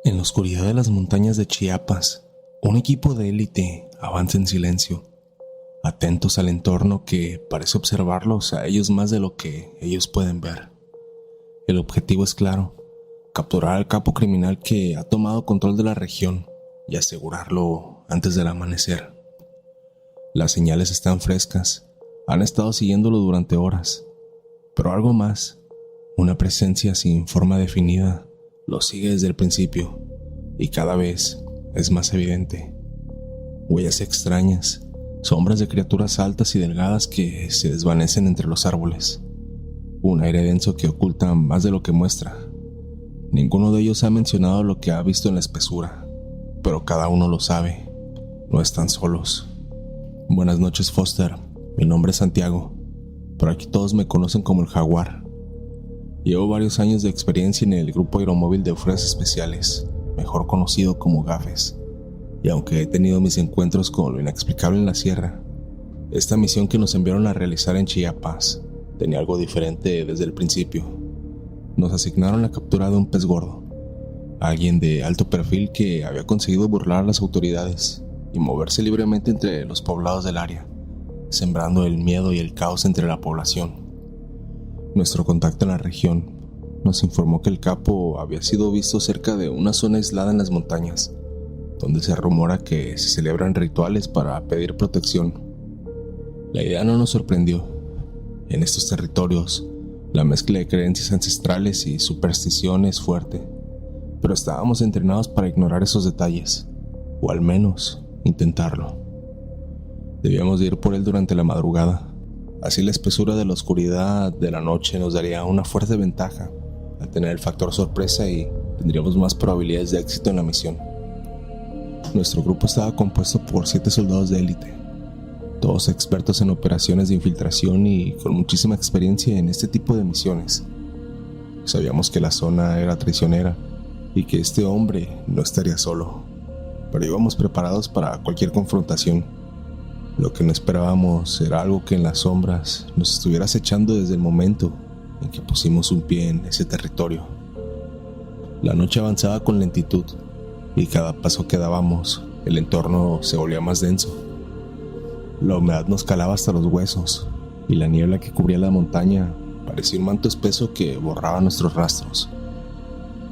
En la oscuridad de las montañas de Chiapas, un equipo de élite avanza en silencio, atentos al entorno que parece observarlos a ellos más de lo que ellos pueden ver. El objetivo es claro: capturar al capo criminal que ha tomado control de la región y asegurarlo antes del amanecer. Las señales están frescas, han estado siguiéndolo durante horas, pero algo más, una presencia sin forma definida, lo sigue desde el principio y cada vez es más evidente. Huellas extrañas, sombras de criaturas altas y delgadas que se desvanecen entre los árboles. Un aire denso que oculta más de lo que muestra. Ninguno de ellos ha mencionado lo que ha visto en la espesura, pero cada uno lo sabe. No están solos. Buenas noches, Foster. Mi nombre es Santiago. Por aquí todos me conocen como el Jaguar. Llevo varios años de experiencia en el Grupo Aeromóvil de Fuerzas Especiales, mejor conocido como GAFES. Y aunque he tenido mis encuentros con lo inexplicable en la sierra, esta misión que nos enviaron a realizar en Chiapas tenía algo diferente desde el principio. Nos asignaron la captura de un pez gordo, alguien de alto perfil que había conseguido burlar a las autoridades y moverse libremente entre los poblados del área, sembrando el miedo y el caos entre la población. Nuestro contacto en la región nos informó que el capo había sido visto cerca de una zona aislada en las montañas, donde se rumora que se celebran rituales para pedir protección. La idea no nos sorprendió. En estos territorios, la mezcla de creencias ancestrales y superstición es fuerte, pero estábamos entrenados para ignorar esos detalles, o al menos intentarlo. Debíamos de ir por él durante la madrugada. Así la espesura de la oscuridad de la noche nos daría una fuerte ventaja al tener el factor sorpresa y tendríamos más probabilidades de éxito en la misión. Nuestro grupo estaba compuesto por 7 soldados de élite, todos expertos en operaciones de infiltración y con muchísima experiencia en este tipo de misiones. Sabíamos que la zona era traicionera y que este hombre no estaría solo, pero íbamos preparados para cualquier confrontación. Lo que no esperábamos era algo que en las sombras nos estuviera acechando desde el momento en que pusimos un pie en ese territorio. La noche avanzaba con lentitud y cada paso que dábamos, el entorno se volvía más denso. La humedad nos calaba hasta los huesos y la niebla que cubría la montaña parecía un manto espeso que borraba nuestros rastros.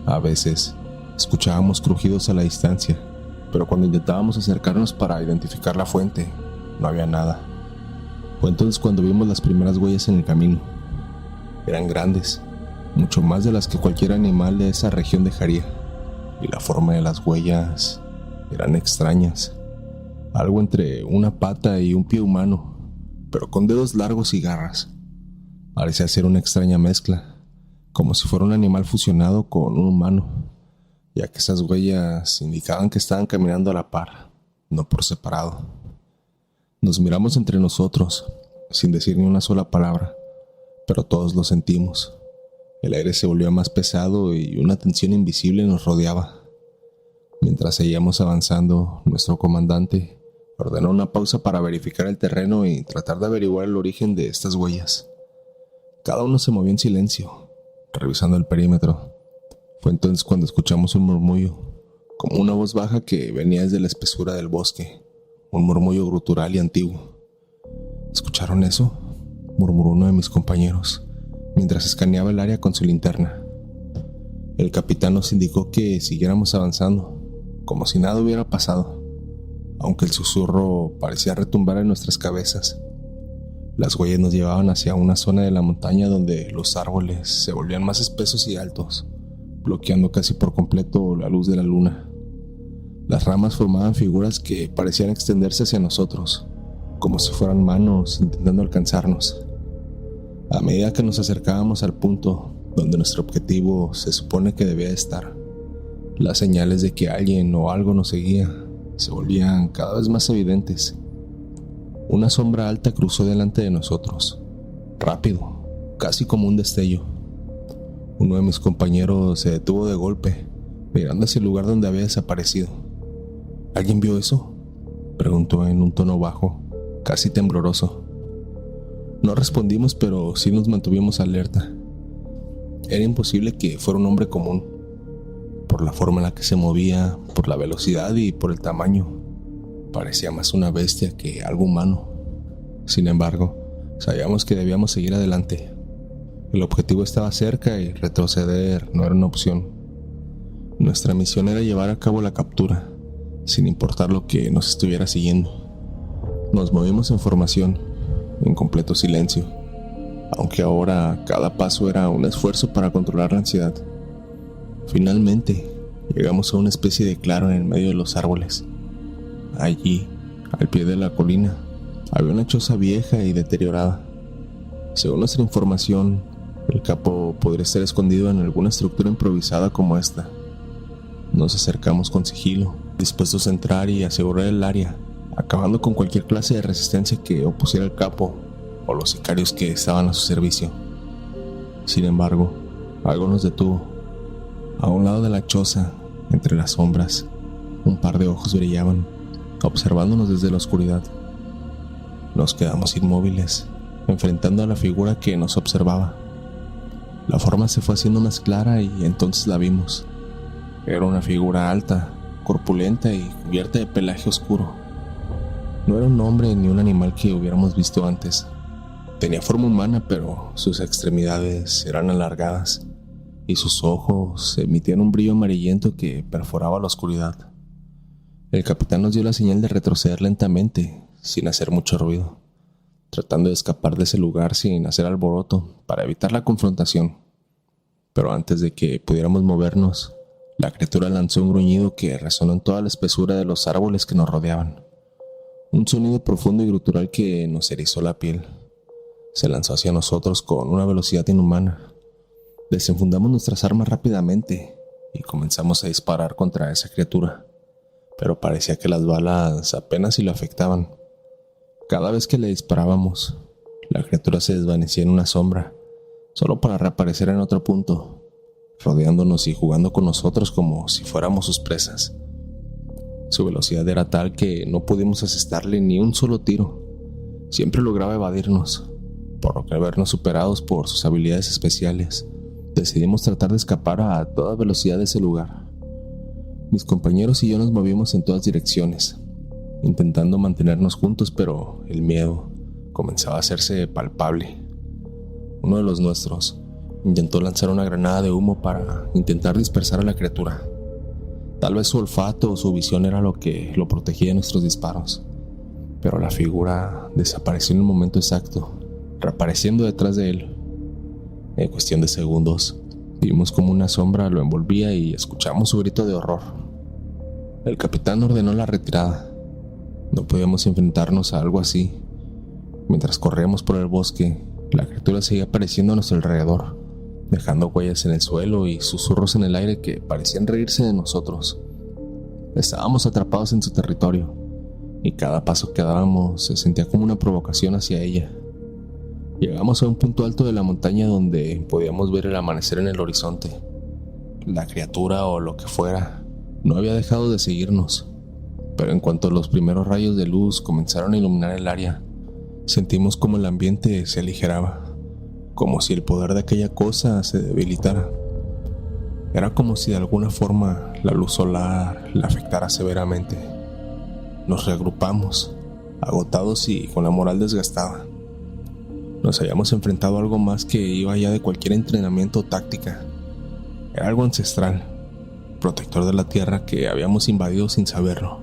A veces escuchábamos crujidos a la distancia, pero cuando intentábamos acercarnos para identificar la fuente, no había nada. Fue entonces cuando vimos las primeras huellas en el camino. Eran grandes, mucho más de las que cualquier animal de esa región dejaría, y la forma de las huellas eran extrañas. Algo entre una pata y un pie humano, pero con dedos largos y garras. Parecía ser una extraña mezcla, como si fuera un animal fusionado con un humano, ya que esas huellas indicaban que estaban caminando a la par, no por separado. Nos miramos entre nosotros, sin decir ni una sola palabra, pero todos lo sentimos. El aire se volvió más pesado y una tensión invisible nos rodeaba. Mientras seguíamos avanzando, nuestro comandante ordenó una pausa para verificar el terreno y tratar de averiguar el origen de estas huellas. Cada uno se movió en silencio, revisando el perímetro. Fue entonces cuando escuchamos un murmullo, como una voz baja que venía desde la espesura del bosque. Un murmullo gutural y antiguo. ¿Escucharon eso?, murmuró uno de mis compañeros, mientras escaneaba el área con su linterna. El capitán nos indicó que siguiéramos avanzando, como si nada hubiera pasado, aunque el susurro parecía retumbar en nuestras cabezas. Las huellas nos llevaban hacia una zona de la montaña donde los árboles se volvían más espesos y altos, bloqueando casi por completo la luz de la luna. Las ramas formaban figuras que parecían extenderse hacia nosotros, como si fueran manos intentando alcanzarnos. A medida que nos acercábamos al punto donde nuestro objetivo se supone que debía estar, las señales de que alguien o algo nos seguía se volvían cada vez más evidentes. Una sombra alta cruzó delante de nosotros, rápido, casi como un destello. Uno de mis compañeros se detuvo de golpe, mirando hacia el lugar donde había desaparecido. ¿Alguien vio eso?, preguntó en un tono bajo, casi tembloroso. No respondimos, pero sí nos mantuvimos alerta. Era imposible que fuera un hombre común. Por por la forma en la que se movía, por la velocidad y por el tamaño. Parecía más una bestia que algo humano. Sin embargo, sabíamos que debíamos seguir adelante. El objetivo estaba cerca y retroceder no era una opción. Nuestra misión era llevar a cabo la captura, sin importar lo que nos estuviera siguiendo. Nos movimos en formación, en completo silencio, aunque ahora cada paso era un esfuerzo para controlar la ansiedad. Finalmente, llegamos a una especie de claro en el medio de los árboles. Allí, al pie de la colina, había una choza vieja y deteriorada. Según nuestra información, el capo podría estar escondido en alguna estructura improvisada como esta. Nos acercamos con sigilo, dispuestos a entrar y asegurar el área, acabando con cualquier clase de resistencia que opusiera al capo o los sicarios que estaban a su servicio. Sin embargo, algo nos detuvo. A un lado de la choza, entre las sombras, un par de ojos brillaban, observándonos desde la oscuridad. Nos quedamos inmóviles, enfrentando a la figura que nos observaba. La forma se fue haciendo más clara y entonces la vimos. Era una figura alta, corpulenta y cubierta de pelaje oscuro. No era un hombre ni un animal que hubiéramos visto antes. Tenía forma humana, pero sus extremidades eran alargadas y sus ojos emitían un brillo amarillento que perforaba la oscuridad. El capitán nos dio la señal de retroceder lentamente, sin hacer mucho ruido, tratando de escapar de ese lugar sin hacer alboroto para evitar la confrontación. Pero antes de que pudiéramos movernos, la criatura lanzó un gruñido que resonó en toda la espesura de los árboles que nos rodeaban. Un sonido profundo y gutural que nos erizó la piel. Se lanzó hacia nosotros con una velocidad inhumana. Desenfundamos nuestras armas rápidamente y comenzamos a disparar contra esa criatura, pero parecía que las balas apenas si lo afectaban. Cada vez que le disparábamos, la criatura se desvanecía en una sombra, solo para reaparecer en otro punto, rodeándonos y jugando con nosotros como si fuéramos sus presas. Su velocidad era tal que no pudimos asestarle ni un solo tiro. Siempre lograba evadirnos, por lo que al vernos superados por sus habilidades especiales, decidimos tratar de escapar a toda velocidad de ese lugar. Mis compañeros y yo nos movimos en todas direcciones, intentando mantenernos juntos, pero el miedo comenzaba a hacerse palpable. Uno de los nuestros intentó lanzar una granada de humo para intentar dispersar a la criatura. Tal vez su olfato o su visión era lo que lo protegía de nuestros disparos, pero la figura desapareció en el momento exacto, reapareciendo detrás de él. En cuestión de segundos, vimos como una sombra lo envolvía y escuchamos su grito de horror. El capitán ordenó la retirada. No podíamos enfrentarnos a algo así. Mientras corríamos por el bosque, la criatura seguía apareciendo a nuestro alrededor, dejando huellas en el suelo y susurros en el aire que parecían reírse de nosotros. Estábamos atrapados en su territorio, y cada paso que dábamos se sentía como una provocación hacia ella. Llegamos a un punto alto de la montaña donde podíamos ver el amanecer en el horizonte. La criatura o lo que fuera no había dejado de seguirnos, pero en cuanto los primeros rayos de luz comenzaron a iluminar el área, sentimos como el ambiente se aligeraba, como si el poder de aquella cosa se debilitara. Era como si de alguna forma la luz solar la afectara severamente. Nos reagrupamos, agotados y con la moral desgastada. Nos habíamos enfrentado a algo más que iba allá de cualquier entrenamiento o táctica. Era algo ancestral, protector de la tierra que habíamos invadido sin saberlo.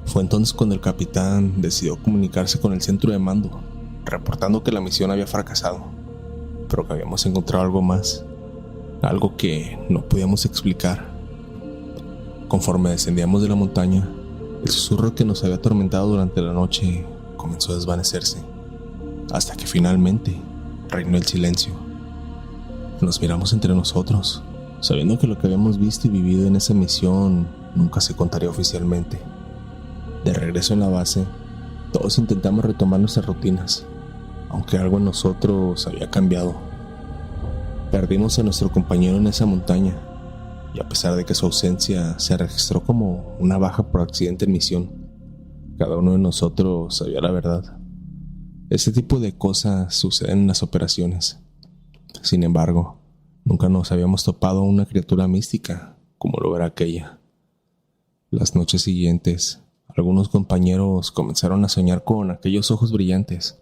Fue entonces cuando el capitán decidió comunicarse con el centro de mando, reportando que la misión había fracasado, pero que habíamos encontrado algo más, algo que no podíamos explicar. Conforme descendíamos de la montaña, el susurro que nos había atormentado durante la noche comenzó a desvanecerse, hasta que finalmente reinó el silencio. Nos miramos entre nosotros, sabiendo que lo que habíamos visto y vivido en esa misión nunca se contaría oficialmente. De regreso en la base, todos intentamos retomar nuestras rutinas, aunque algo en nosotros había cambiado. Perdimos a nuestro compañero en esa montaña, y a pesar de que su ausencia se registró como una baja por accidente en misión, cada uno de nosotros sabía la verdad. Este tipo de cosas suceden en las operaciones. Sin embargo, nunca nos habíamos topado a una criatura mística como lo era aquella. Las noches siguientes, algunos compañeros comenzaron a soñar con aquellos ojos brillantes,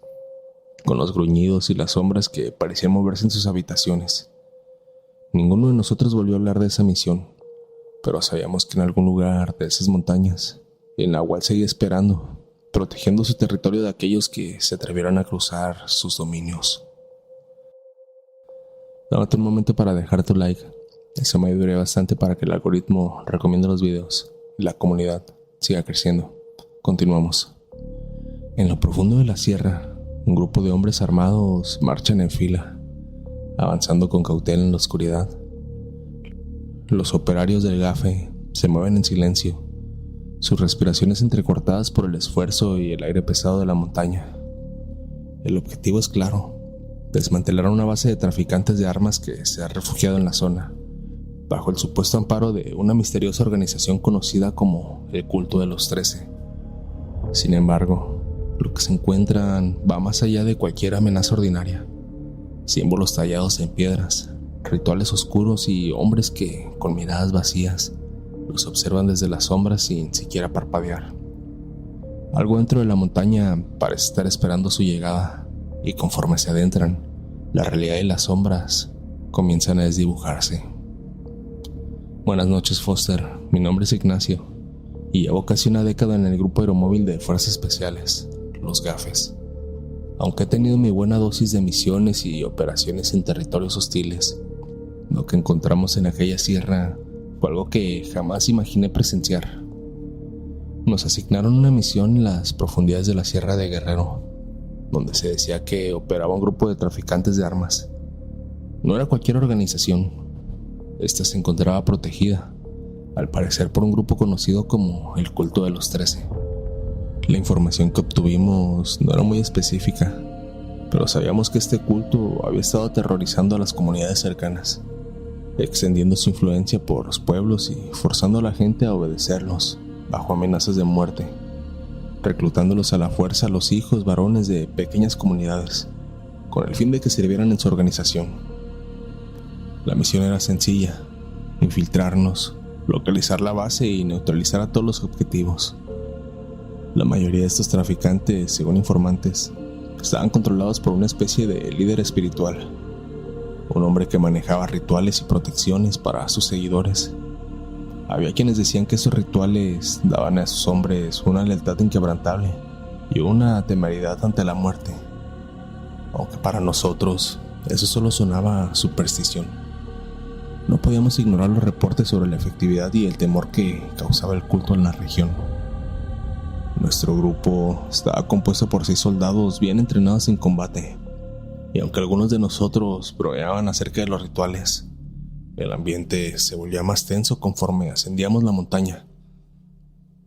con los gruñidos y las sombras que parecían moverse en sus habitaciones. Ninguno de nosotros volvió a hablar de esa misión, pero sabíamos que en algún lugar de esas montañas, el Nahual seguía esperando, protegiendo su territorio de aquellos que se atrevieran a cruzar sus dominios. Date un momento para dejar tu like. Eso me ayudaría bastante para que el algoritmo recomiende los videos y la comunidad siga creciendo. Continuamos. En lo profundo de la sierra, un grupo de hombres armados marchan en fila, avanzando con cautela en la oscuridad. Los operarios del GAFE se mueven en silencio, sus respiraciones entrecortadas por el esfuerzo y el aire pesado de la montaña. El objetivo es claro: desmantelar una base de traficantes de armas que se ha refugiado en la zona, bajo el supuesto amparo de una misteriosa organización conocida como el Culto de los 13. Sin embargo, lo que se encuentran va más allá de cualquier amenaza ordinaria. Símbolos tallados en piedras, rituales oscuros y hombres que, con miradas vacías, los observan desde las sombras sin siquiera parpadear. Algo dentro de la montaña parece estar esperando su llegada, y conforme se adentran, la realidad y las sombras comienzan a desdibujarse. Buenas noches, Foster. Mi nombre es Ignacio, y llevo casi una década en el grupo aeromóvil de Fuerzas Especiales, los GAFES. Aunque he tenido mi buena dosis de misiones y operaciones en territorios hostiles, lo que encontramos en aquella sierra fue algo que jamás imaginé presenciar. Nos asignaron una misión en las profundidades de la Sierra de Guerrero, donde se decía que operaba un grupo de traficantes de armas. No era cualquier organización. Esta se encontraba protegida, al parecer por un grupo conocido como el Culto de los 13. La información que obtuvimos no era muy específica, pero sabíamos que este culto había estado aterrorizando a las comunidades cercanas, extendiendo su influencia por los pueblos y forzando a la gente a obedecerlos bajo amenazas de muerte, reclutándolos a la fuerza a los hijos varones de pequeñas comunidades, con el fin de que sirvieran en su organización. La misión era sencilla: infiltrarnos, localizar la base y neutralizar a todos los objetivos. La mayoría de estos traficantes, según informantes, estaban controlados por una especie de líder espiritual, un hombre que manejaba rituales y protecciones para sus seguidores. Había quienes decían que esos rituales daban a esos hombres una lealtad inquebrantable y una temeridad ante la muerte, aunque para nosotros eso solo sonaba a superstición. No podíamos ignorar los reportes sobre la efectividad y el temor que causaba el culto en la región. Nuestro grupo estaba compuesto por 6 soldados bien entrenados en combate, y aunque algunos de nosotros bromeaban acerca de los rituales, el ambiente se volvía más tenso conforme ascendíamos la montaña.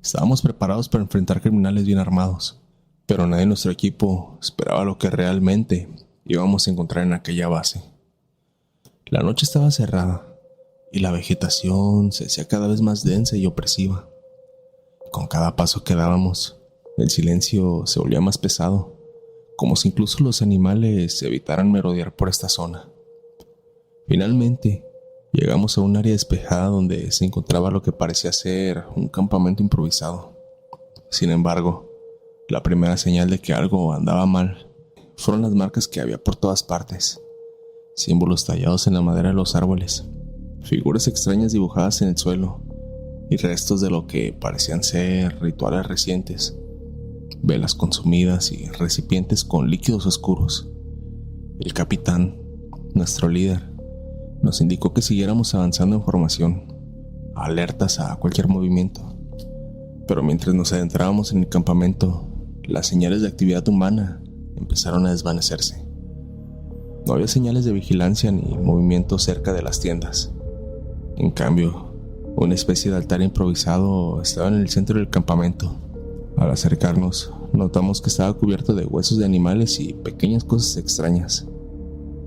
Estábamos preparados para enfrentar criminales bien armados, pero nadie en nuestro equipo esperaba lo que realmente íbamos a encontrar en aquella base. La noche estaba cerrada y la vegetación se hacía cada vez más densa y opresiva. Con cada paso que dábamos, el silencio se volvía más pesado, como si incluso los animales evitaran merodear por esta zona. Finalmente, llegamos a un área despejada donde se encontraba lo que parecía ser un campamento improvisado. Sin embargo, la primera señal de que algo andaba mal fueron las marcas que había por todas partes: símbolos tallados en la madera de los árboles, figuras extrañas dibujadas en el suelo y restos de lo que parecían ser rituales recientes, velas consumidas y recipientes con líquidos oscuros. El capitán, nuestro líder, nos indicó que siguiéramos avanzando en formación, alertas a cualquier movimiento. Pero mientras nos adentrábamos en el campamento, las señales de actividad humana empezaron a desvanecerse. No había señales de vigilancia ni movimiento cerca de las tiendas. En cambio, una especie de altar improvisado estaba en el centro del campamento. Al acercarnos, notamos que estaba cubierto de huesos de animales y pequeñas cosas extrañas,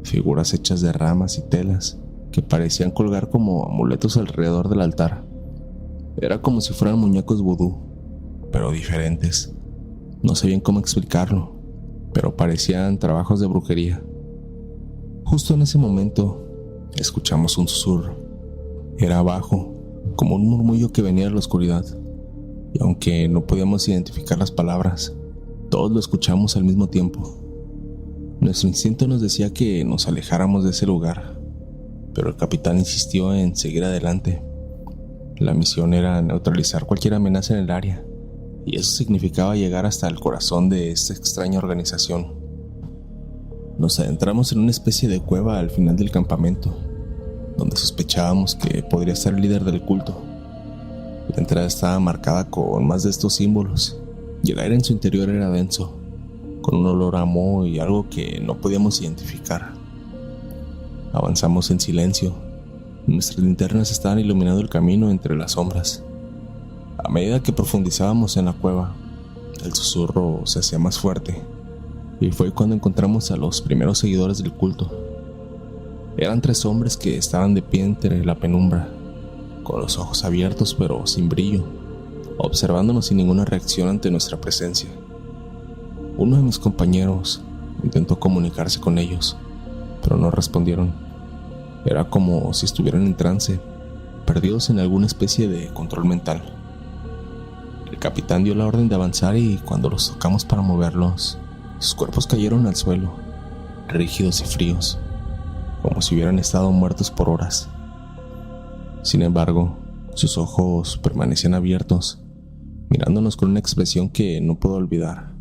figuras hechas de ramas y telas que parecían colgar como amuletos alrededor del altar. Era como si fueran muñecos vudú, pero diferentes. No sé bien cómo explicarlo, pero parecían trabajos de brujería. Justo en ese momento, escuchamos un susurro. Era bajo, como un murmullo que venía de la oscuridad, y aunque no podíamos identificar las palabras, todos lo escuchamos al mismo tiempo. Nuestro instinto nos decía que nos alejáramos de ese lugar, pero el capitán insistió en seguir adelante. La misión era neutralizar cualquier amenaza en el área, y eso significaba llegar hasta el corazón de esta extraña organización. Nos adentramos en una especie de cueva al final del campamento, donde sospechábamos que podría estar el líder del culto. La entrada estaba marcada con más de estos símbolos, y el aire en su interior era denso, con un olor a moho y algo que no podíamos identificar. Avanzamos en silencio. Nuestras linternas estaban iluminando el camino entre las sombras. A medida que profundizábamos en la cueva, el susurro se hacía más fuerte, y fue cuando encontramos a los primeros seguidores del culto. Eran 3 hombres que estaban de pie entre la penumbra, con los ojos abiertos pero sin brillo, observándonos sin ninguna reacción ante nuestra presencia. Uno de mis compañeros intentó comunicarse con ellos, pero no respondieron. Era como si estuvieran en trance, perdidos en alguna especie de control mental. El capitán dio la orden de avanzar y cuando los tocamos para moverlos, sus cuerpos cayeron al suelo, rígidos y fríos, como si hubieran estado muertos por horas. Sin embargo, sus ojos permanecían abiertos, mirándonos con una expresión que no puedo olvidar.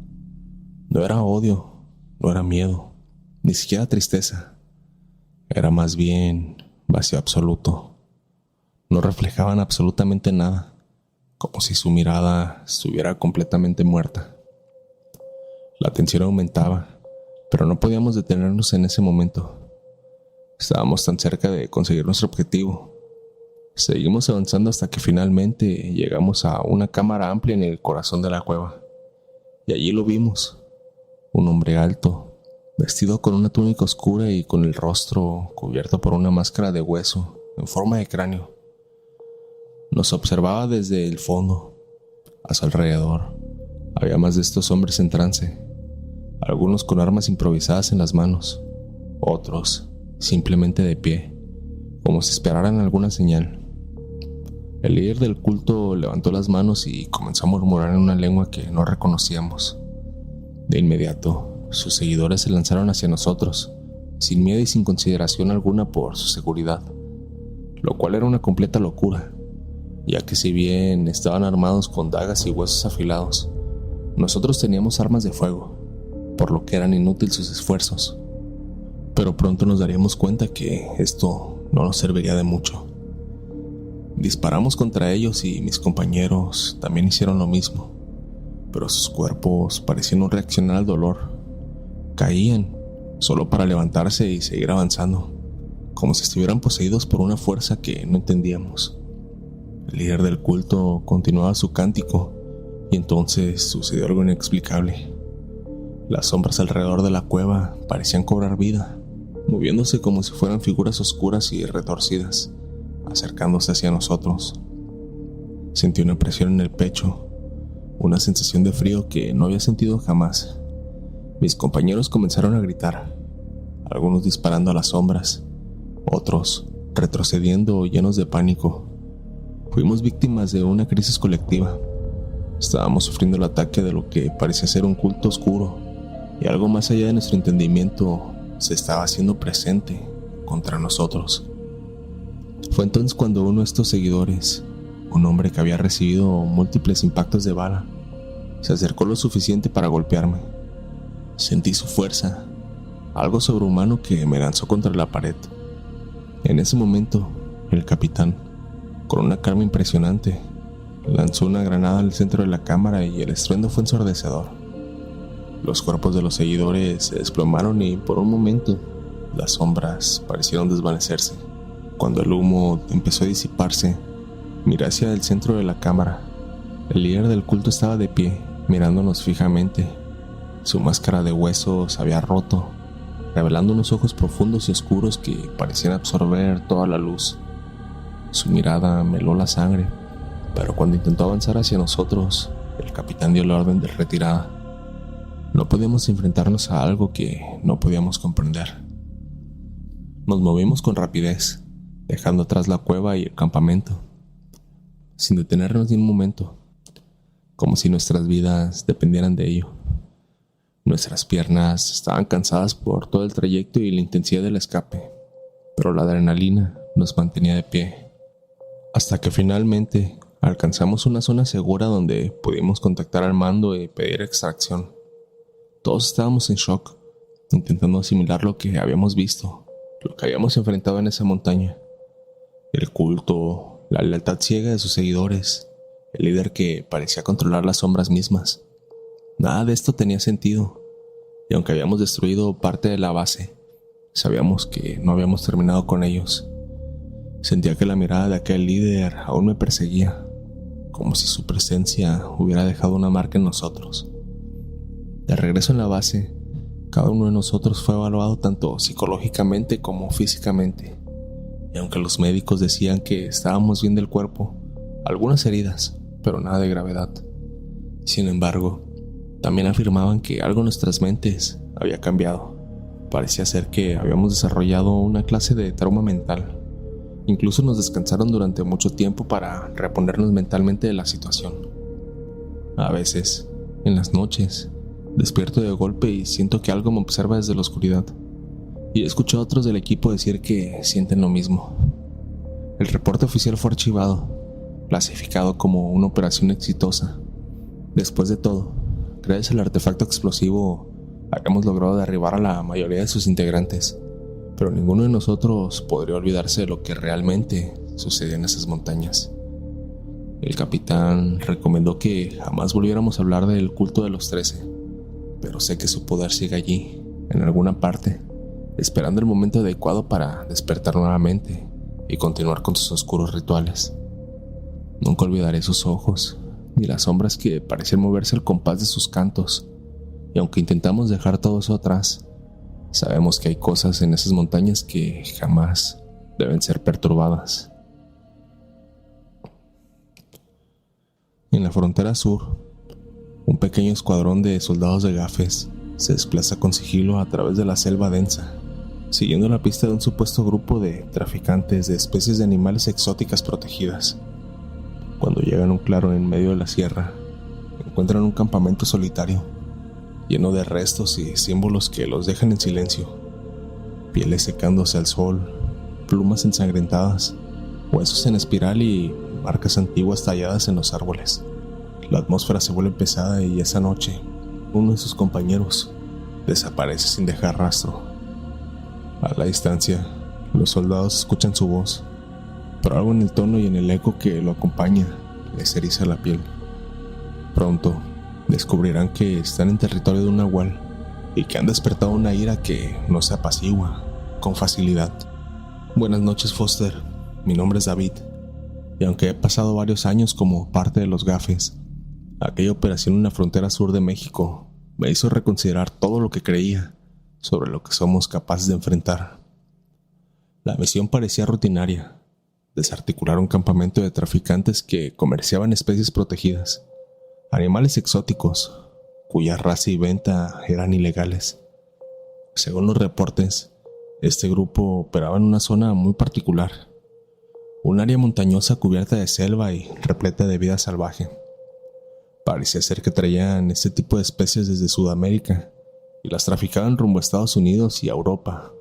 No era odio, no era miedo, ni siquiera tristeza. Era más bien vacío absoluto. No reflejaban absolutamente nada, como si su mirada estuviera completamente muerta. La tensión aumentaba, pero no podíamos detenernos en ese momento. Estábamos tan cerca de conseguir nuestro objetivo. Seguimos avanzando hasta que finalmente llegamos a una cámara amplia en el corazón de la cueva. Y allí lo vimos. Un hombre alto, vestido con una túnica oscura y con el rostro cubierto por una máscara de hueso en forma de cráneo. Nos observaba desde el fondo. A su alrededor había más de estos hombres en trance, algunos con armas improvisadas en las manos, otros simplemente de pie, como si esperaran alguna señal. El líder del culto levantó las manos y comenzó a murmurar en una lengua que no reconocíamos. De inmediato, sus seguidores se lanzaron hacia nosotros, sin miedo y sin consideración alguna por su seguridad, lo cual era una completa locura, ya que si bien estaban armados con dagas y huesos afilados, nosotros teníamos armas de fuego, por lo que eran inútiles sus esfuerzos. Pero pronto nos daríamos cuenta que esto no nos serviría de mucho. Disparamos contra ellos y mis compañeros también hicieron lo mismo, pero sus cuerpos parecían no reaccionar al dolor. Caían, solo para levantarse y seguir avanzando, como si estuvieran poseídos por una fuerza que no entendíamos. El líder del culto continuaba su cántico, y entonces sucedió algo inexplicable. Las sombras alrededor de la cueva parecían cobrar vida, moviéndose como si fueran figuras oscuras y retorcidas, acercándose hacia nosotros. Sentí una presión en el pecho, una sensación de frío que no había sentido jamás. Mis compañeros comenzaron a gritar, algunos disparando a las sombras, otros retrocediendo llenos de pánico. Fuimos víctimas de una crisis colectiva. Estábamos sufriendo el ataque de lo que parecía ser un culto oscuro, y algo más allá de nuestro entendimiento se estaba haciendo presente contra nosotros. Fue entonces cuando uno de estos seguidores, un hombre que había recibido múltiples impactos de bala, se acercó lo suficiente para golpearme. Sentí su fuerza, algo sobrehumano que me lanzó contra la pared. En ese momento, el capitán, con una calma impresionante, lanzó una granada al centro de la cámara y el estruendo fue ensordecedor. Los cuerpos de los seguidores se desplomaron y por un momento las sombras parecieron desvanecerse. Cuando el humo empezó a disiparse, miré hacia el centro de la cámara. El líder del culto estaba de pie, mirándonos fijamente. Su máscara de huesos había roto, revelando unos ojos profundos y oscuros que parecían absorber toda la luz. Su mirada me heló la sangre, pero cuando intentó avanzar hacia nosotros, el capitán dio la orden de retirada. No podíamos enfrentarnos a algo que no podíamos comprender. Nos movimos con rapidez, dejando atrás la cueva y el campamento. sin detenernos ni un momento, como si nuestras vidas dependieran de ello. Nuestras piernas estaban cansadas por todo el trayecto y la intensidad del escape, pero la adrenalina nos mantenía de pie, hasta que finalmente alcanzamos una zona segura donde pudimos contactar al mando y pedir extracción. Todos estábamos en shock, intentando asimilar lo que habíamos visto, lo que habíamos enfrentado en esa montaña. El culto, la lealtad ciega de sus seguidores, el líder que parecía controlar las sombras mismas. Nada de esto tenía sentido, y aunque habíamos destruido parte de la base, sabíamos que no habíamos terminado con ellos. Sentía que la mirada de aquel líder aún me perseguía, como si su presencia hubiera dejado una marca en nosotros. De regreso en la base, cada uno de nosotros fue evaluado tanto psicológicamente como físicamente, y aunque los médicos decían que estábamos bien del cuerpo, algunas heridas, pero nada de gravedad. Sin embargo, también afirmaban que algo en nuestras mentes había cambiado. Parecía ser que habíamos desarrollado una clase de trauma mental. Incluso nos descansaron durante mucho tiempo para reponernos mentalmente de la situación. A veces, en las noches, despierto de golpe y siento que algo me observa desde la oscuridad. Y escucho a otros del equipo decir que sienten lo mismo. El reporte oficial fue archivado, clasificado como una operación exitosa. Después de todo, gracias al artefacto explosivo, habíamos logrado derribar a la mayoría de sus integrantes, pero ninguno de nosotros podría olvidarse de lo que realmente sucedía en esas montañas. El capitán recomendó que jamás volviéramos a hablar del culto de los 13, pero sé que su poder sigue allí, en alguna parte, esperando el momento adecuado para despertar nuevamente y continuar con sus oscuros rituales. Nunca olvidaré sus ojos, ni las sombras que parecían moverse al compás de sus cantos, y aunque intentamos dejar todo eso atrás, sabemos que hay cosas en esas montañas que jamás deben ser perturbadas. En la frontera sur, un pequeño escuadrón de soldados de gafes se desplaza con sigilo a través de la selva densa, siguiendo la pista de un supuesto grupo de traficantes de especies de animales exóticas protegidas. Cuando llegan a un claro en medio de la sierra, encuentran un campamento solitario, lleno de restos y símbolos que los dejan en silencio. Pieles secándose al sol, plumas ensangrentadas, huesos en espiral y marcas antiguas talladas en los árboles. La atmósfera se vuelve pesada y esa noche, uno de sus compañeros desaparece sin dejar rastro. A la distancia, los soldados escuchan su voz, pero algo en el tono y en el eco que lo acompaña les eriza la piel. Pronto, descubrirán que están en territorio de un nahual y que han despertado una ira que no se apacigua con facilidad. Buenas noches, Foster. Mi nombre es David, y aunque he pasado varios años como parte de los gafes, aquella operación en la frontera sur de México me hizo reconsiderar todo lo que creía sobre lo que somos capaces de enfrentar. La misión parecía rutinaria: desarticular un campamento de traficantes que comerciaban especies protegidas, animales exóticos, cuya raza y venta eran ilegales. Según los reportes, este grupo operaba en una zona muy particular, un área montañosa cubierta de selva y repleta de vida salvaje. Parecía ser que traían este tipo de especies desde Sudamérica y las traficaban rumbo a Estados Unidos y a Europa,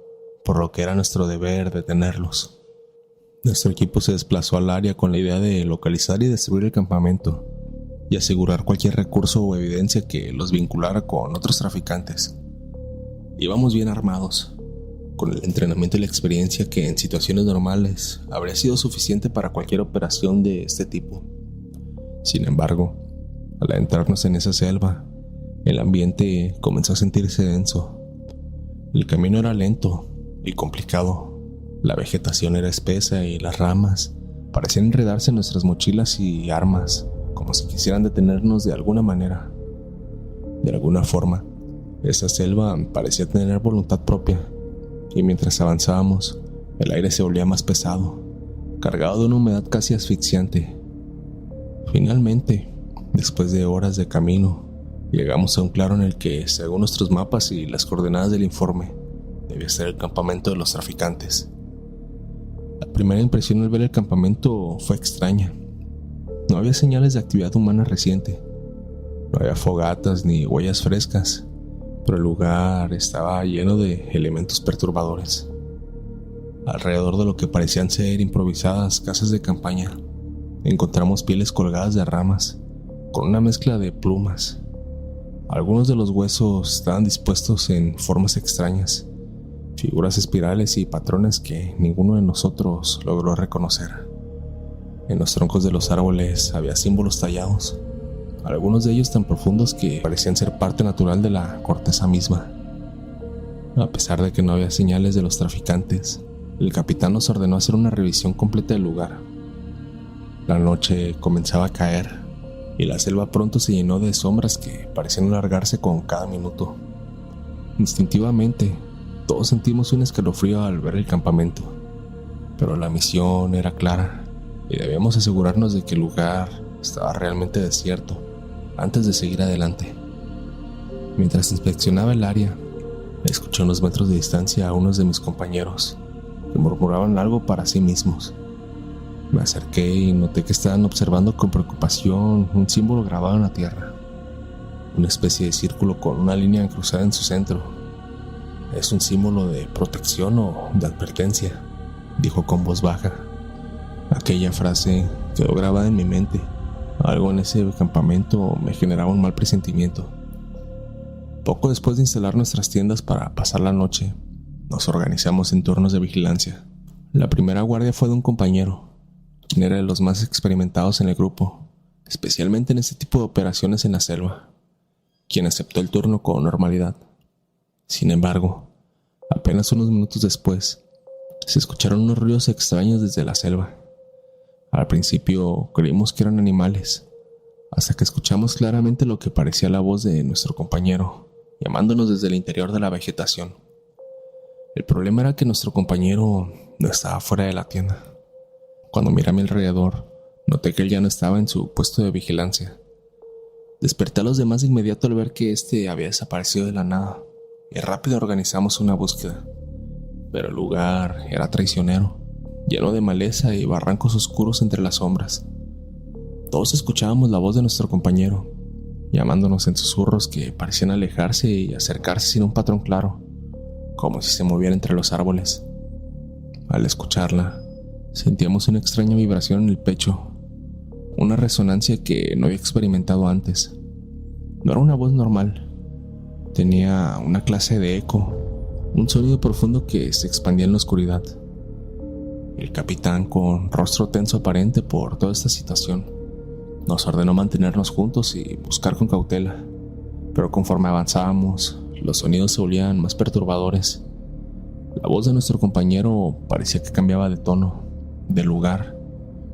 por lo que era nuestro deber detenerlos. Nuestro equipo se desplazó al área con la idea de localizar y destruir el campamento y asegurar cualquier recurso o evidencia que los vinculara con otros traficantes. Íbamos bien armados, con el entrenamiento y la experiencia que en situaciones normales habría sido suficiente para cualquier operación de este tipo. Sin embargo, al adentrarnos en esa selva, el ambiente comenzó a sentirse denso. El camino era lento y complicado. La vegetación era espesa y las ramas parecían enredarse en nuestras mochilas y armas, como si quisieran detenernos de alguna manera. De alguna forma, esa selva parecía tener voluntad propia, y mientras avanzábamos, el aire se volvía más pesado, cargado de una humedad casi asfixiante. Finalmente, después de horas de camino, llegamos a un claro en el que, según nuestros mapas y las coordenadas del informe, debía ser el campamento de los traficantes. La primera impresión al ver el campamento fue extraña. No había señales de actividad humana reciente. No había fogatas ni huellas frescas, pero el lugar estaba lleno de elementos perturbadores. Alrededor de lo que parecían ser improvisadas casas de campaña, encontramos pieles colgadas de ramas, con una mezcla de plumas. Algunos de los huesos estaban dispuestos en formas extrañas, figuras espirales y patrones que ninguno de nosotros logró reconocer. En los troncos de los árboles había símbolos tallados, algunos de ellos tan profundos que parecían ser parte natural de la corteza misma. A pesar de que no había señales de los traficantes, el capitán nos ordenó hacer una revisión completa del lugar. La noche comenzaba a caer y la selva pronto se llenó de sombras que parecían alargarse con cada minuto. Instintivamente, todos sentimos un escalofrío al ver el campamento, pero la misión era clara y debíamos asegurarnos de que el lugar estaba realmente desierto antes de seguir adelante. Mientras inspeccionaba el área, escuché a unos metros de distancia a unos de mis compañeros que murmuraban algo para sí mismos. Me acerqué y noté que estaban observando con preocupación un símbolo grabado en la tierra, una especie de círculo con una línea cruzada en su centro. «Es un símbolo de protección o de advertencia», dijo con voz baja. Aquella frase quedó grabada en mi mente. Algo en ese campamento me generaba un mal presentimiento. Poco después de instalar nuestras tiendas para pasar la noche, nos organizamos en turnos de vigilancia. La primera guardia fue de un compañero, quien era de los más experimentados en el grupo, especialmente en este tipo de operaciones en la selva, quien aceptó el turno con normalidad. Sin embargo, apenas unos minutos después, se escucharon unos ruidos extraños desde la selva. Al principio creímos que eran animales, hasta que escuchamos claramente lo que parecía la voz de nuestro compañero, llamándonos desde el interior de la vegetación. El problema era que nuestro compañero no estaba fuera de la tienda. Cuando miré a mi alrededor, noté que él ya no estaba en su puesto de vigilancia. Desperté a los demás de inmediato al ver que éste había desaparecido de la nada, y rápido organizamos una búsqueda. Pero el lugar era traicionero, lleno de maleza y barrancos oscuros entre las sombras. Todos escuchábamos la voz de nuestro compañero, llamándonos en susurros que parecían alejarse y acercarse sin un patrón claro, como si se moviera entre los árboles. Al escucharla, sentíamos una extraña vibración en el pecho, una resonancia que no había experimentado antes. No era una voz normal, tenía una clase de eco, un sonido profundo que se expandía en la oscuridad. El capitán, con rostro tenso aparente por toda esta situación, nos ordenó mantenernos juntos y buscar con cautela, pero conforme avanzábamos, los sonidos se volvían más perturbadores. La voz de nuestro compañero parecía que cambiaba de tono, de lugar,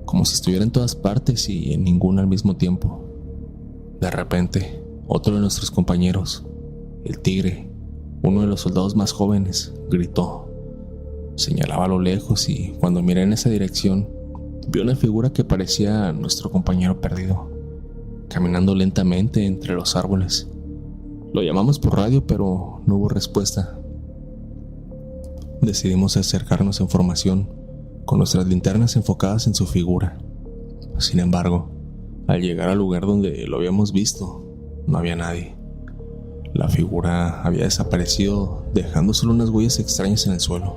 como si estuviera en todas partes y en ninguna al mismo tiempo. De repente, otro de nuestros compañeros, el tigre, uno de los soldados más jóvenes, gritó. Señalaba a lo lejos y cuando miré en esa dirección, vi una figura que parecía nuestro compañero perdido, caminando lentamente entre los árboles. Lo llamamos por radio, pero no hubo respuesta. Decidimos acercarnos en formación, con nuestras linternas enfocadas en su figura. Sin embargo, al llegar al lugar donde lo habíamos visto, no había nadie. La figura había desaparecido, dejando solo unas huellas extrañas en el suelo.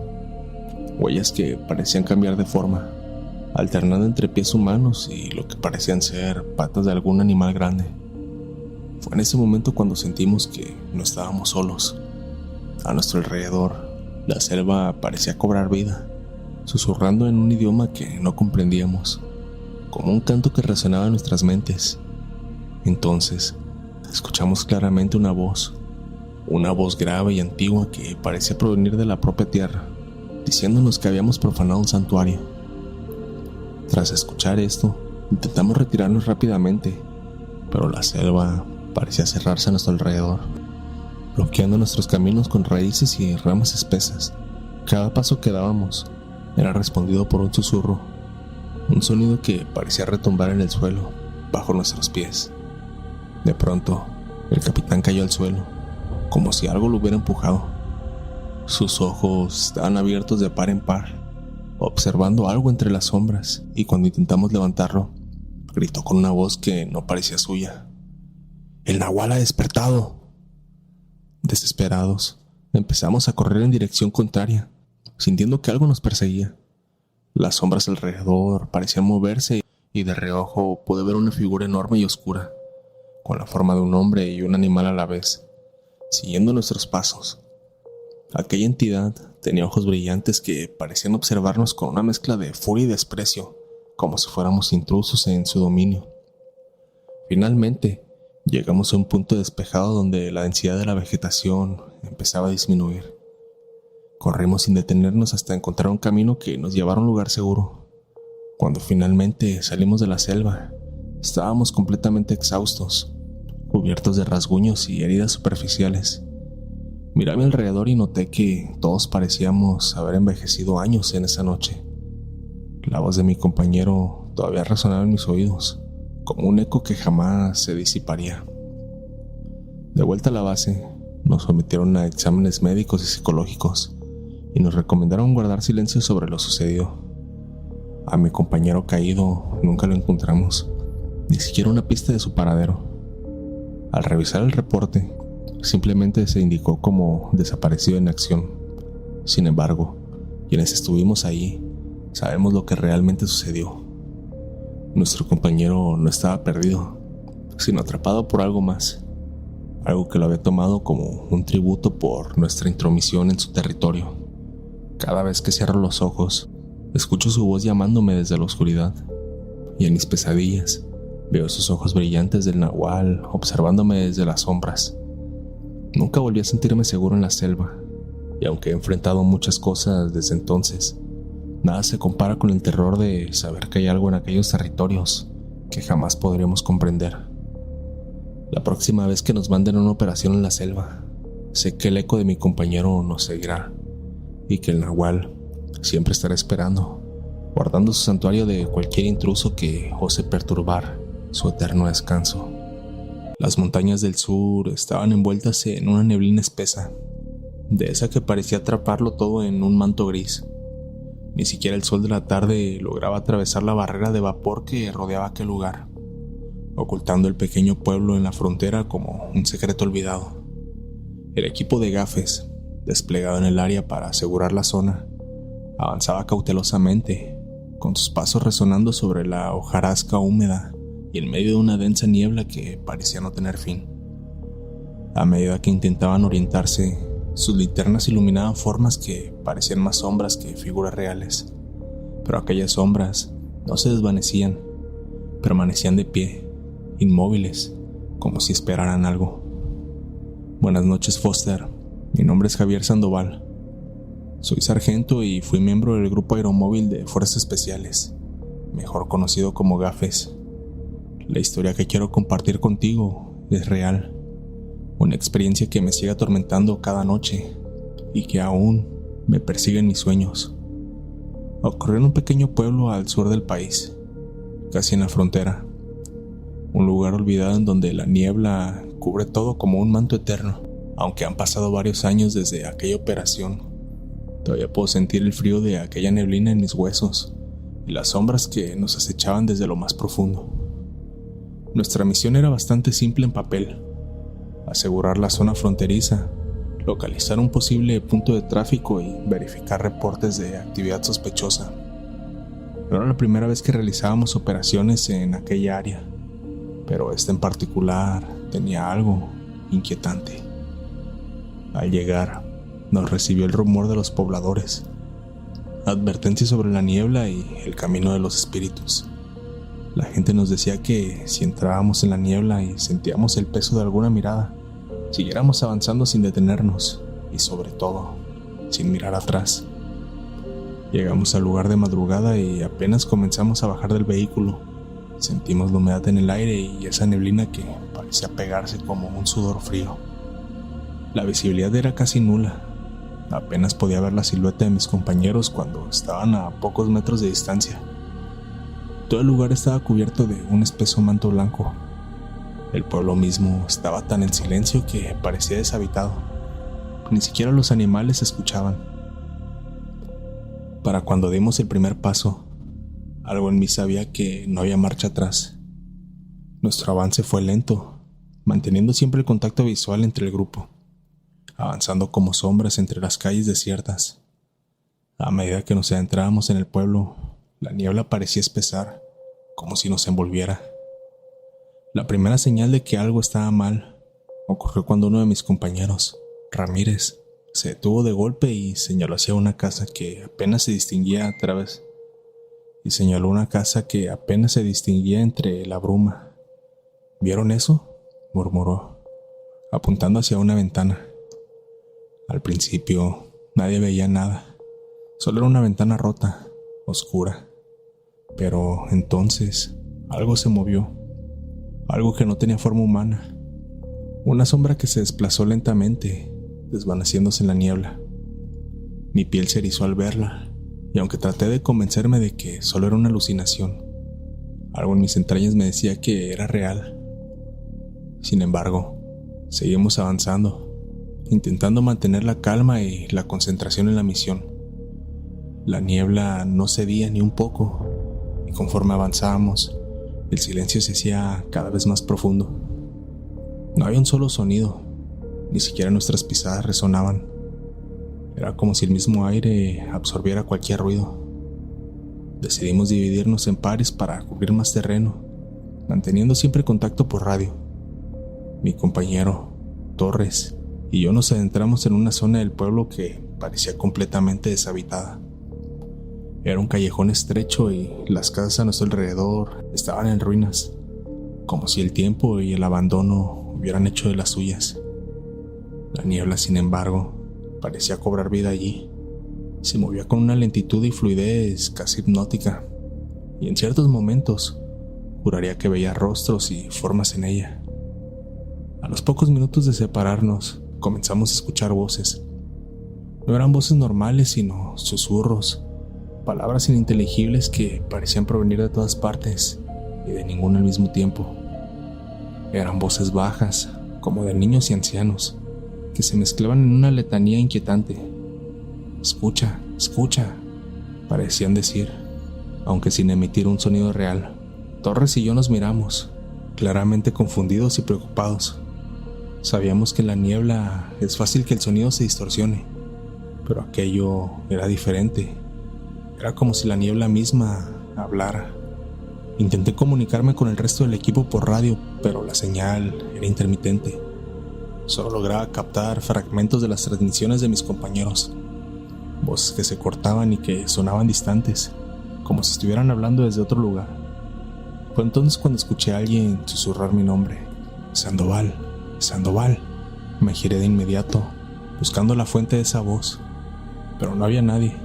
Huellas que parecían cambiar de forma, alternando entre pies humanos y lo que parecían ser patas de algún animal grande. Fue en ese momento cuando sentimos que no estábamos solos. A nuestro alrededor, la selva parecía cobrar vida, susurrando en un idioma que no comprendíamos, como un canto que resonaba en nuestras mentes. Entonces, escuchamos claramente una voz grave y antigua que parecía provenir de la propia tierra, diciéndonos que habíamos profanado un santuario. Tras escuchar esto, intentamos retirarnos rápidamente, pero la selva parecía cerrarse a nuestro alrededor, bloqueando nuestros caminos con raíces y ramas espesas. Cada paso que dábamos era respondido por un susurro, un sonido que parecía retumbar en el suelo, bajo nuestros pies. De pronto, el capitán cayó al suelo, como si algo lo hubiera empujado. Sus ojos estaban abiertos de par en par, observando algo entre las sombras, y cuando intentamos levantarlo, gritó con una voz que no parecía suya. ¡El nahual ha despertado! Desesperados, empezamos a correr en dirección contraria, sintiendo que algo nos perseguía. Las sombras alrededor parecían moverse y de reojo pude ver una figura enorme y oscura, con la forma de un hombre y un animal a la vez, siguiendo nuestros pasos. Aquella entidad tenía ojos brillantes que parecían observarnos con una mezcla de furia y desprecio, como si fuéramos intrusos en su dominio. Finalmente, llegamos a un punto despejado donde la densidad de la vegetación empezaba a disminuir. Corrimos sin detenernos hasta encontrar un camino que nos llevara a un lugar seguro. Cuando finalmente salimos de la selva, estábamos completamente exhaustos, cubiertos de rasguños y heridas superficiales. Miré a mi alrededor y noté que todos parecíamos haber envejecido años en esa noche. La voz de mi compañero todavía resonaba en mis oídos, como un eco que jamás se disiparía. De vuelta a la base, nos sometieron a exámenes médicos y psicológicos y nos recomendaron guardar silencio sobre lo sucedido. A mi compañero caído nunca lo encontramos, ni siquiera una pista de su paradero. Al revisar el reporte, simplemente se indicó como desaparecido en acción. Sin embargo, quienes estuvimos ahí sabemos lo que realmente sucedió. Nuestro compañero no estaba perdido, sino atrapado por algo más, algo que lo había tomado como un tributo por nuestra intromisión en su territorio. Cada vez que cierro los ojos, escucho su voz llamándome desde la oscuridad, y en mis pesadillas veo sus ojos brillantes del nahual observándome desde las sombras. Nunca volví a sentirme seguro en la selva, y aunque he enfrentado muchas cosas desde entonces, nada se compara con el terror de saber que hay algo en aquellos territorios que jamás podremos comprender. La próxima vez que nos manden a una operación en la selva, sé que el eco de mi compañero nos seguirá, y que el nahual siempre estará esperando, guardando su santuario de cualquier intruso que ose perturbar su eterno descanso. Las montañas del sur estaban envueltas en una neblina espesa, de esa que parecía atraparlo todo en un manto gris. Ni siquiera el sol de la tarde lograba atravesar la barrera de vapor que rodeaba aquel lugar, ocultando el pequeño pueblo en la frontera como un secreto olvidado. El equipo de gafes, desplegado en el área para asegurar la zona, avanzaba cautelosamente, con sus pasos resonando sobre la hojarasca húmeda y en medio de una densa niebla que parecía no tener fin. A medida que intentaban orientarse, sus linternas iluminaban formas que parecían más sombras que figuras reales, pero aquellas sombras no se desvanecían, permanecían de pie, inmóviles, como si esperaran algo. Buenas noches, Foster. Mi nombre es Javier Sandoval. Soy sargento y fui miembro del Grupo Aeromóvil de Fuerzas Especiales, mejor conocido como GAFES. La historia que quiero compartir contigo es real, una experiencia que me sigue atormentando cada noche y que aún me persigue en mis sueños. Ocurrió en un pequeño pueblo al sur del país, casi en la frontera, un lugar olvidado en donde la niebla cubre todo como un manto eterno. Aunque han pasado varios años desde aquella operación, todavía puedo sentir el frío de aquella neblina en mis huesos y las sombras que nos acechaban desde lo más profundo. Nuestra misión era bastante simple en papel: asegurar la zona fronteriza, localizar un posible punto de tráfico y verificar reportes de actividad sospechosa. No era la primera vez que realizábamos operaciones en aquella área, pero esta en particular tenía algo inquietante. Al llegar, nos recibió el rumor de los pobladores, advertencias sobre la niebla y el camino de los espíritus. La gente nos decía que si entrábamos en la niebla y sentíamos el peso de alguna mirada, siguiéramos avanzando sin detenernos y, sobre todo, sin mirar atrás. Llegamos al lugar de madrugada y apenas comenzamos a bajar del vehículo, sentimos la humedad en el aire y esa neblina que parecía pegarse como un sudor frío. La visibilidad era casi nula. Apenas podía ver la silueta de mis compañeros cuando estaban a pocos metros de distancia. Todo el lugar estaba cubierto de un espeso manto blanco. El pueblo mismo estaba tan en silencio que parecía deshabitado. Ni siquiera los animales se escuchaban. Para cuando dimos el primer paso, algo en mí sabía que no había marcha atrás. Nuestro avance fue lento, manteniendo siempre el contacto visual entre el grupo, avanzando como sombras entre las calles desiertas. A medida que nos adentrábamos en el pueblo, la niebla parecía espesar, como si nos envolviera. La primera señal de que algo estaba mal ocurrió cuando uno de mis compañeros, Ramírez, se detuvo de golpe y señaló hacia una casa que apenas se distinguía entre la bruma. ¿Vieron eso?, murmuró, apuntando hacia una ventana. Al principio, nadie veía nada. Solo era una ventana rota, oscura. Pero entonces, algo se movió. Algo que no tenía forma humana. Una sombra que se desplazó lentamente, desvaneciéndose en la niebla. Mi piel se erizó al verla, y aunque traté de convencerme de que solo era una alucinación, algo en mis entrañas me decía que era real. Sin embargo, seguimos avanzando, intentando mantener la calma y la concentración en la misión. La niebla no cedía ni un poco, y conforme avanzábamos, el silencio se hacía cada vez más profundo. No había un solo sonido, ni siquiera nuestras pisadas resonaban. Era como si el mismo aire absorbiera cualquier ruido. Decidimos dividirnos en pares para cubrir más terreno, manteniendo siempre contacto por radio. Mi compañero, Torres, y yo nos adentramos en una zona del pueblo que parecía completamente deshabitada. Era un callejón estrecho y las casas a nuestro alrededor estaban en ruinas, como si el tiempo y el abandono hubieran hecho de las suyas. La niebla, sin embargo, parecía cobrar vida allí. Se movía con una lentitud y fluidez casi hipnótica, y en ciertos momentos juraría que veía rostros y formas en ella. A los pocos minutos de separarnos, comenzamos a escuchar voces. No eran voces normales, sino susurros, palabras ininteligibles que parecían provenir de todas partes y de ninguna al mismo tiempo. Eran voces bajas, como de niños y ancianos, que se mezclaban en una letanía inquietante. «Escucha, escucha», parecían decir, aunque sin emitir un sonido real. Torres y yo nos miramos, claramente confundidos y preocupados. Sabíamos que en la niebla es fácil que el sonido se distorsione, pero aquello era diferente. Era como si la niebla misma hablara. Intenté comunicarme con el resto del equipo por radio, pero la señal era intermitente. Solo lograba captar fragmentos de las transmisiones de mis compañeros. Voces que se cortaban y que sonaban distantes, como si estuvieran hablando desde otro lugar. Fue entonces cuando escuché a alguien susurrar mi nombre. «Sandoval, Sandoval». Me giré de inmediato, buscando la fuente de esa voz, pero no había nadie.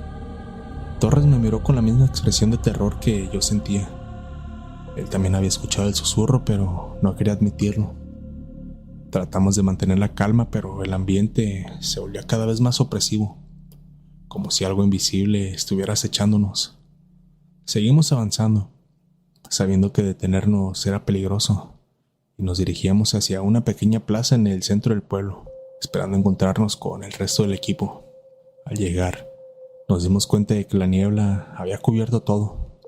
Torres me miró con la misma expresión de terror que yo sentía. Él también había escuchado el susurro, pero no quería admitirlo. Tratamos de mantener la calma, pero el ambiente se volvía cada vez más opresivo, como si algo invisible estuviera acechándonos. Seguimos avanzando, sabiendo que detenernos era peligroso, y nos dirigíamos hacia una pequeña plaza en el centro del pueblo, esperando encontrarnos con el resto del equipo. Al llegar, nos dimos cuenta de que la niebla había cubierto todo.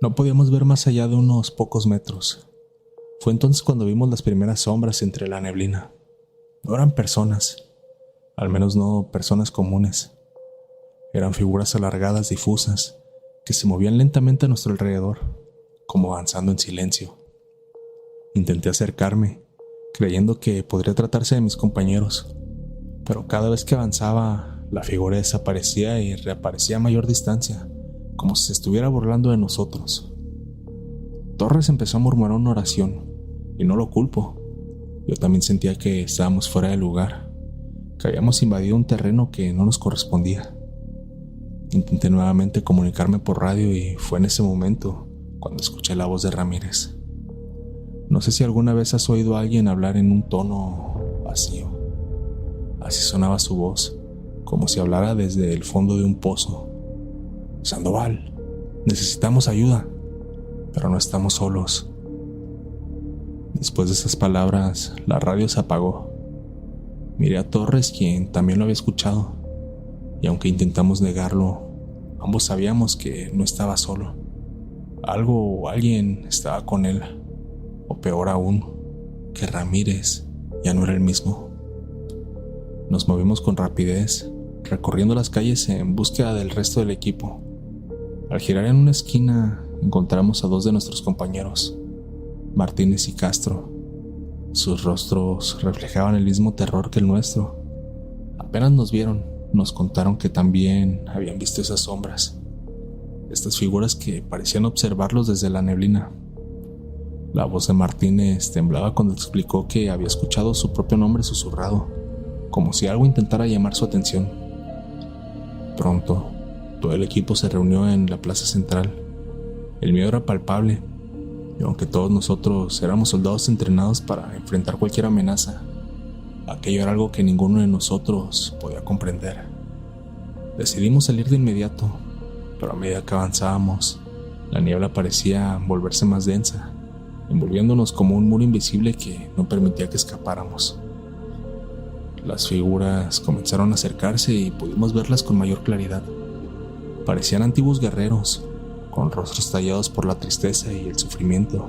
No podíamos ver más allá de unos pocos metros. Fue entonces cuando vimos las primeras sombras entre la neblina. No eran personas, al menos no personas comunes. Eran figuras alargadas, difusas, que se movían lentamente a nuestro alrededor, como avanzando en silencio. Intenté acercarme, creyendo que podría tratarse de mis compañeros, pero cada vez que avanzaba, la figura desaparecía y reaparecía a mayor distancia, como si se estuviera burlando de nosotros. Torres empezó a murmurar una oración, y no lo culpo. Yo también sentía que estábamos fuera de lugar, que habíamos invadido un terreno que no nos correspondía. Intenté nuevamente comunicarme por radio y fue en ese momento cuando escuché la voz de Ramírez. No sé si alguna vez has oído a alguien hablar en un tono vacío. Así sonaba su voz, como si hablara desde el fondo de un pozo. «Sandoval, necesitamos ayuda, pero no estamos solos». Después de esas palabras, la radio se apagó. Miré a Torres, quien también lo había escuchado, y aunque intentamos negarlo, ambos sabíamos que no estaba solo. Algo o alguien estaba con él, o o peor aún, que Ramírez ya no era el mismo. Nos movimos con rapidez, recorriendo las calles en búsqueda del resto del equipo. Al girar en una esquina, encontramos a dos de nuestros compañeros, Martínez y Castro. Sus rostros reflejaban el mismo terror que el nuestro. Apenas nos vieron, nos contaron que también habían visto esas sombras, estas figuras que parecían observarlos desde la neblina. La voz de Martínez temblaba cuando explicó que había escuchado su propio nombre susurrado, como si algo intentara llamar su atención. Pronto, todo el equipo se reunió en la plaza central. El miedo era palpable, y aunque todos nosotros éramos soldados entrenados para enfrentar cualquier amenaza, aquello era algo que ninguno de nosotros podía comprender. Decidimos salir de inmediato, pero a medida que avanzábamos, la niebla parecía volverse más densa, envolviéndonos como un muro invisible que no permitía que escapáramos. Las figuras comenzaron a acercarse y pudimos verlas con mayor claridad. Parecían antiguos guerreros, con rostros tallados por la tristeza y el sufrimiento.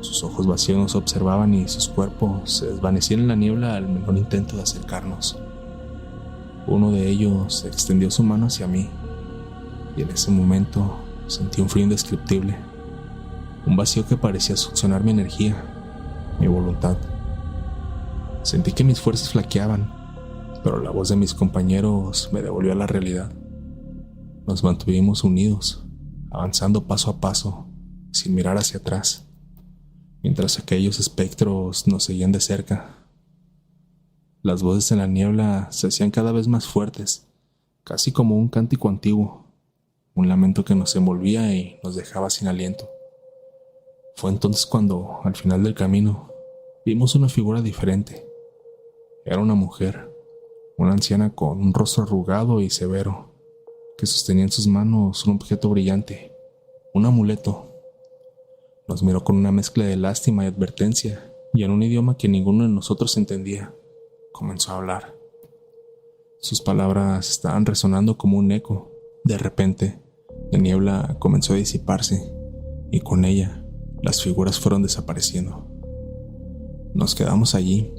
Sus ojos vacíos nos observaban y sus cuerpos se desvanecían en la niebla al menor intento de acercarnos. Uno de ellos extendió su mano hacia mí, y en ese momento sentí un frío indescriptible, un vacío que parecía succionar mi energía, mi voluntad. Sentí que mis fuerzas flaqueaban, pero la voz de mis compañeros me devolvió a la realidad. Nos mantuvimos unidos, avanzando paso a paso, sin mirar hacia atrás, mientras aquellos espectros nos seguían de cerca. Las voces en la niebla se hacían cada vez más fuertes, casi como un cántico antiguo, un lamento que nos envolvía y nos dejaba sin aliento. Fue entonces cuando, al final del camino, vimos una figura diferente. Era una mujer, una anciana con un rostro arrugado y severo, que sostenía en sus manos un objeto brillante, un amuleto. Nos miró con una mezcla de lástima y advertencia, y en un idioma que ninguno de nosotros entendía, comenzó a hablar. Sus palabras estaban resonando como un eco. De repente, la niebla comenzó a disiparse, y con ella, las figuras fueron desapareciendo. Nos quedamos allí,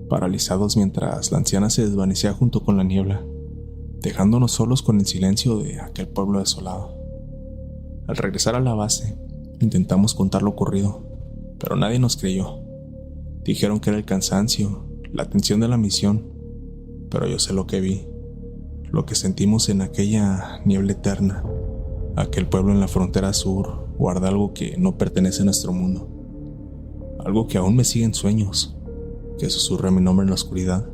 paralizados mientras la anciana se desvanecía junto con la niebla, dejándonos solos con el silencio de aquel pueblo desolado. Al regresar a la base, intentamos contar lo ocurrido, pero nadie nos creyó. Dijeron que era el cansancio, la tensión de la misión, pero yo sé lo que vi, lo que sentimos en aquella niebla eterna. Aquel pueblo en la frontera sur guarda algo que no pertenece a nuestro mundo, algo que aún me sigue en sueños, que susurra mi nombre en la oscuridad,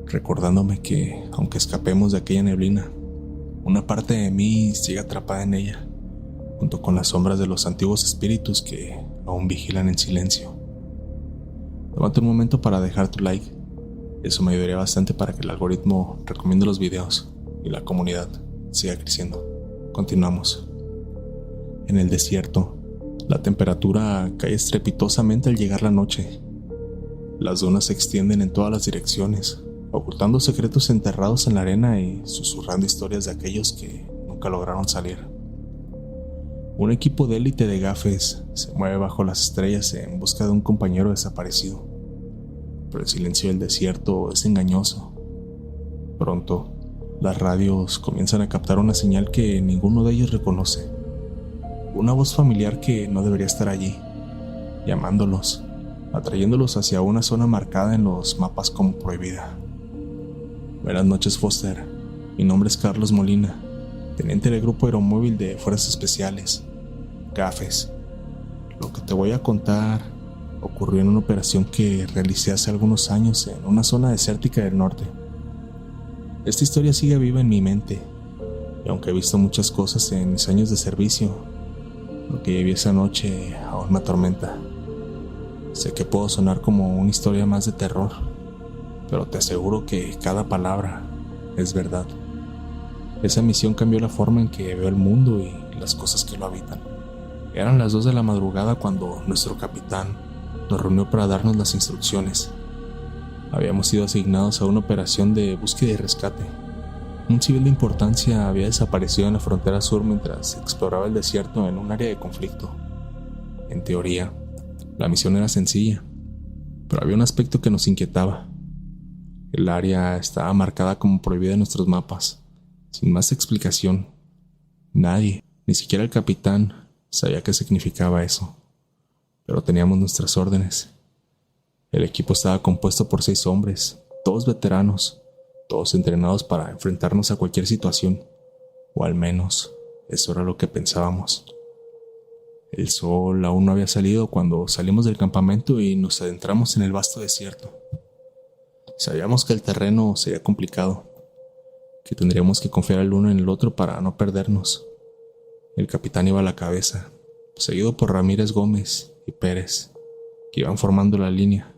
recordándome que, aunque escapemos de aquella neblina, una parte de mí sigue atrapada en ella, junto con las sombras de los antiguos espíritus que aún vigilan en silencio. Tómate un momento para dejar tu like, eso me ayudaría bastante para que el algoritmo recomiende los videos y la comunidad siga creciendo. Continuamos. En el desierto, la temperatura cae estrepitosamente al llegar la noche. Las dunas se extienden en todas las direcciones, ocultando secretos enterrados en la arena y susurrando historias de aquellos que nunca lograron salir. Un equipo de élite de gafes se mueve bajo las estrellas en busca de un compañero desaparecido, pero el silencio del desierto es engañoso. Pronto, las radios comienzan a captar una señal que ninguno de ellos reconoce, una voz familiar que no debería estar allí, llamándolos, atrayéndolos hacia una zona marcada en los mapas como prohibida. Buenas noches, Foster. Mi nombre es Carlos Molina, teniente del Grupo Aeromóvil de Fuerzas Especiales, Gafes. Lo que te voy a contar ocurrió en una operación que realicé hace algunos años en una zona desértica del norte. Esta historia sigue viva en mi mente, y aunque he visto muchas cosas en mis años de servicio, lo que viví esa noche aún me atormenta. Sé que puedo sonar como una historia más de terror, pero te aseguro que cada palabra es verdad. Esa misión cambió la forma en que veo el mundo y las cosas que lo habitan. Eran las 2 de la madrugada cuando nuestro capitán nos reunió para darnos las instrucciones. Habíamos sido asignados a una operación de búsqueda y rescate. Un civil de importancia había desaparecido en la frontera sur mientras exploraba el desierto en un área de conflicto. En teoría, La misión era sencilla, pero había un aspecto que nos inquietaba. El área estaba marcada como prohibida en nuestros mapas, sin más explicación. Nadie, ni siquiera el capitán, sabía qué significaba eso, pero teníamos nuestras órdenes. El equipo estaba compuesto por 6 hombres, todos veteranos, todos entrenados para enfrentarnos a cualquier situación, o al menos eso era lo que pensábamos. El sol aún no había salido cuando salimos del campamento y nos adentramos en el vasto desierto. Sabíamos que el terreno sería complicado, que tendríamos que confiar el uno en el otro para no perdernos. El capitán iba a la cabeza, seguido por Ramírez Gómez y Pérez, que iban formando la línea.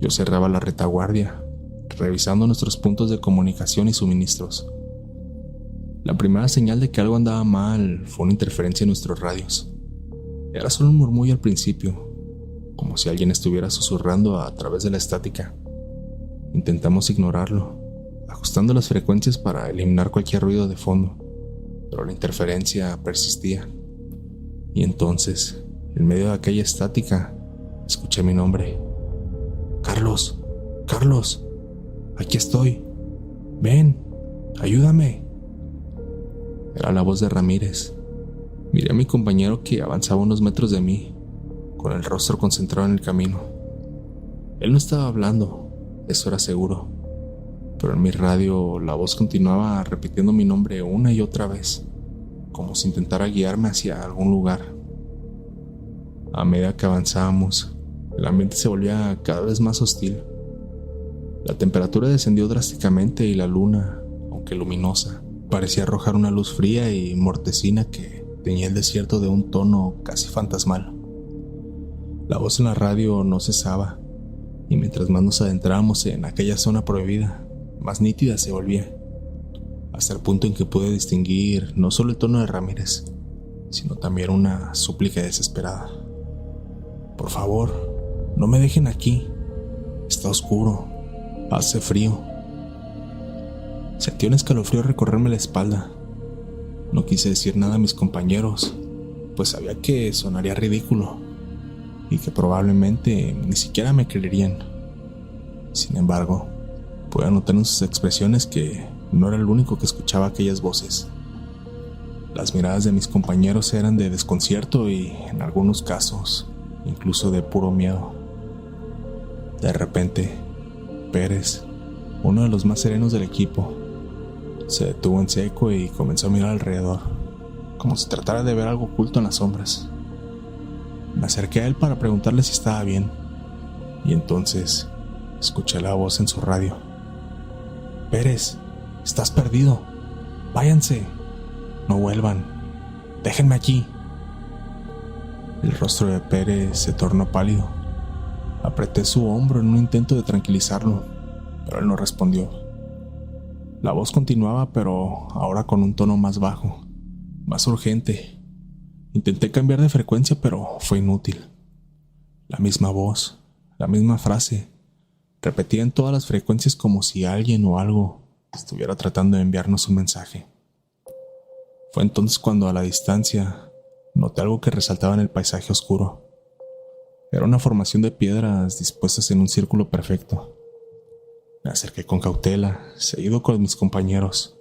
Yo cerraba la retaguardia, revisando nuestros puntos de comunicación y suministros. La primera señal de que algo andaba mal fue una interferencia en nuestros radios. Era solo un murmullo al principio, como si alguien estuviera susurrando a través de la estática. Intentamos ignorarlo, ajustando las frecuencias para eliminar cualquier ruido de fondo, pero la interferencia persistía. Y entonces, en medio de aquella estática, escuché mi nombre. «Carlos, Carlos, aquí estoy. Ven, ayúdame». Era la voz de Ramírez. Miré a mi compañero que avanzaba unos metros de mí, con el rostro concentrado en el camino. Él no estaba hablando, eso era seguro, pero en mi radio la voz continuaba repitiendo mi nombre una y otra vez, como si intentara guiarme hacia algún lugar. A medida que avanzábamos, el ambiente se volvía cada vez más hostil. La temperatura descendió drásticamente y la luna, aunque luminosa, parecía arrojar una luz fría y mortecina que teñía el desierto de un tono casi fantasmal. La voz en la radio no cesaba, y mientras más nos adentrábamos en aquella zona prohibida, más nítida se volvía, hasta el punto en que pude distinguir no solo el tono de Ramírez, sino también una súplica desesperada. «Por favor, no me dejen aquí. Está oscuro. Hace frío». Sentí un escalofrío recorrerme la espalda. No quise decir nada a mis compañeros, pues sabía que sonaría ridículo y que probablemente ni siquiera me creerían. Sin embargo, pude notar en sus expresiones que no era el único que escuchaba aquellas voces. Las miradas de mis compañeros eran de desconcierto y, en algunos casos, incluso de puro miedo. De repente, Pérez, uno de los más serenos del equipo, se detuvo en seco y comenzó a mirar alrededor, como si tratara de ver algo oculto en las sombras. Me acerqué a él para preguntarle si estaba bien, y entonces escuché la voz en su radio. «Pérez, estás perdido. Váyanse. No vuelvan. Déjenme aquí». El rostro de Pérez se tornó pálido. Apreté su hombro en un intento de tranquilizarlo, pero él no respondió. La voz continuaba, pero ahora con un tono más bajo, más urgente. Intenté cambiar de frecuencia, pero fue inútil. La misma voz, la misma frase, repetida en todas las frecuencias como si alguien o algo estuviera tratando de enviarnos un mensaje. Fue entonces cuando, a la distancia, noté algo que resaltaba en el paisaje oscuro. Era una formación de piedras dispuestas en un círculo perfecto. Me acerqué con cautela, seguido con mis compañeros,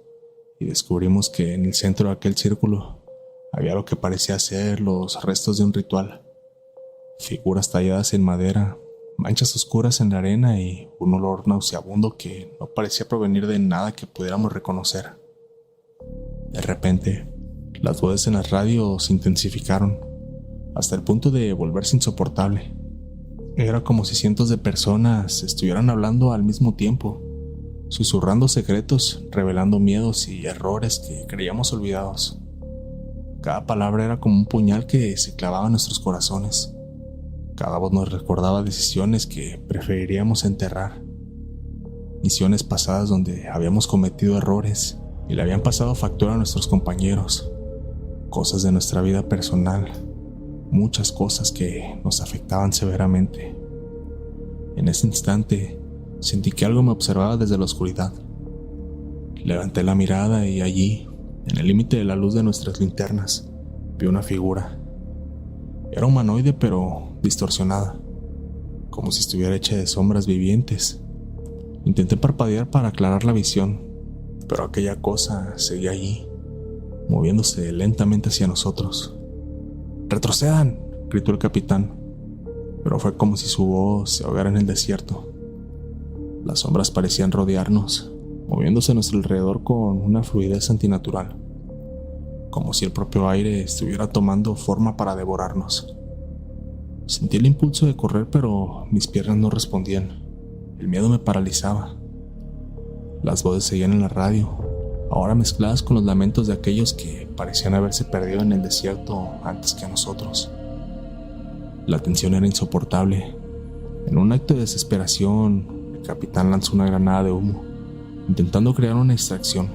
y descubrimos que en el centro de aquel círculo había lo que parecía ser los restos de un ritual. Figuras talladas en madera, manchas oscuras en la arena y un olor nauseabundo que no parecía provenir de nada que pudiéramos reconocer. De repente, las voces en las radios se intensificaron, hasta el punto de volverse insoportable. Era como si cientos de personas estuvieran hablando al mismo tiempo, susurrando secretos, revelando miedos y errores que creíamos olvidados. Cada palabra era como un puñal que se clavaba en nuestros corazones. Cada voz nos recordaba decisiones que preferiríamos enterrar, misiones pasadas donde habíamos cometido errores y le habían pasado factura a nuestros compañeros, cosas de nuestra vida personal, muchas cosas que nos afectaban severamente. En ese instante sentí que algo me observaba desde la oscuridad. Levanté la mirada y allí, en el límite de la luz de nuestras linternas, vi una figura. Era humanoide pero distorsionada, como si estuviera hecha de sombras vivientes. Intenté parpadear para aclarar la visión, pero aquella cosa seguía allí, moviéndose lentamente hacia nosotros. ¡Retrocedan!, gritó el capitán, pero fue como si su voz se ahogara en el desierto. Las sombras parecían rodearnos, moviéndose a nuestro alrededor con una fluidez antinatural, como si el propio aire estuviera tomando forma para devorarnos. Sentí el impulso de correr, pero mis piernas no respondían. El miedo me paralizaba. Las voces seguían en la radio, ahora mezcladas con los lamentos de aquellos que parecían haberse perdido en el desierto antes que nosotros. La tensión era insoportable. En un acto de desesperación, el capitán lanzó una granada de humo, intentando crear una distracción.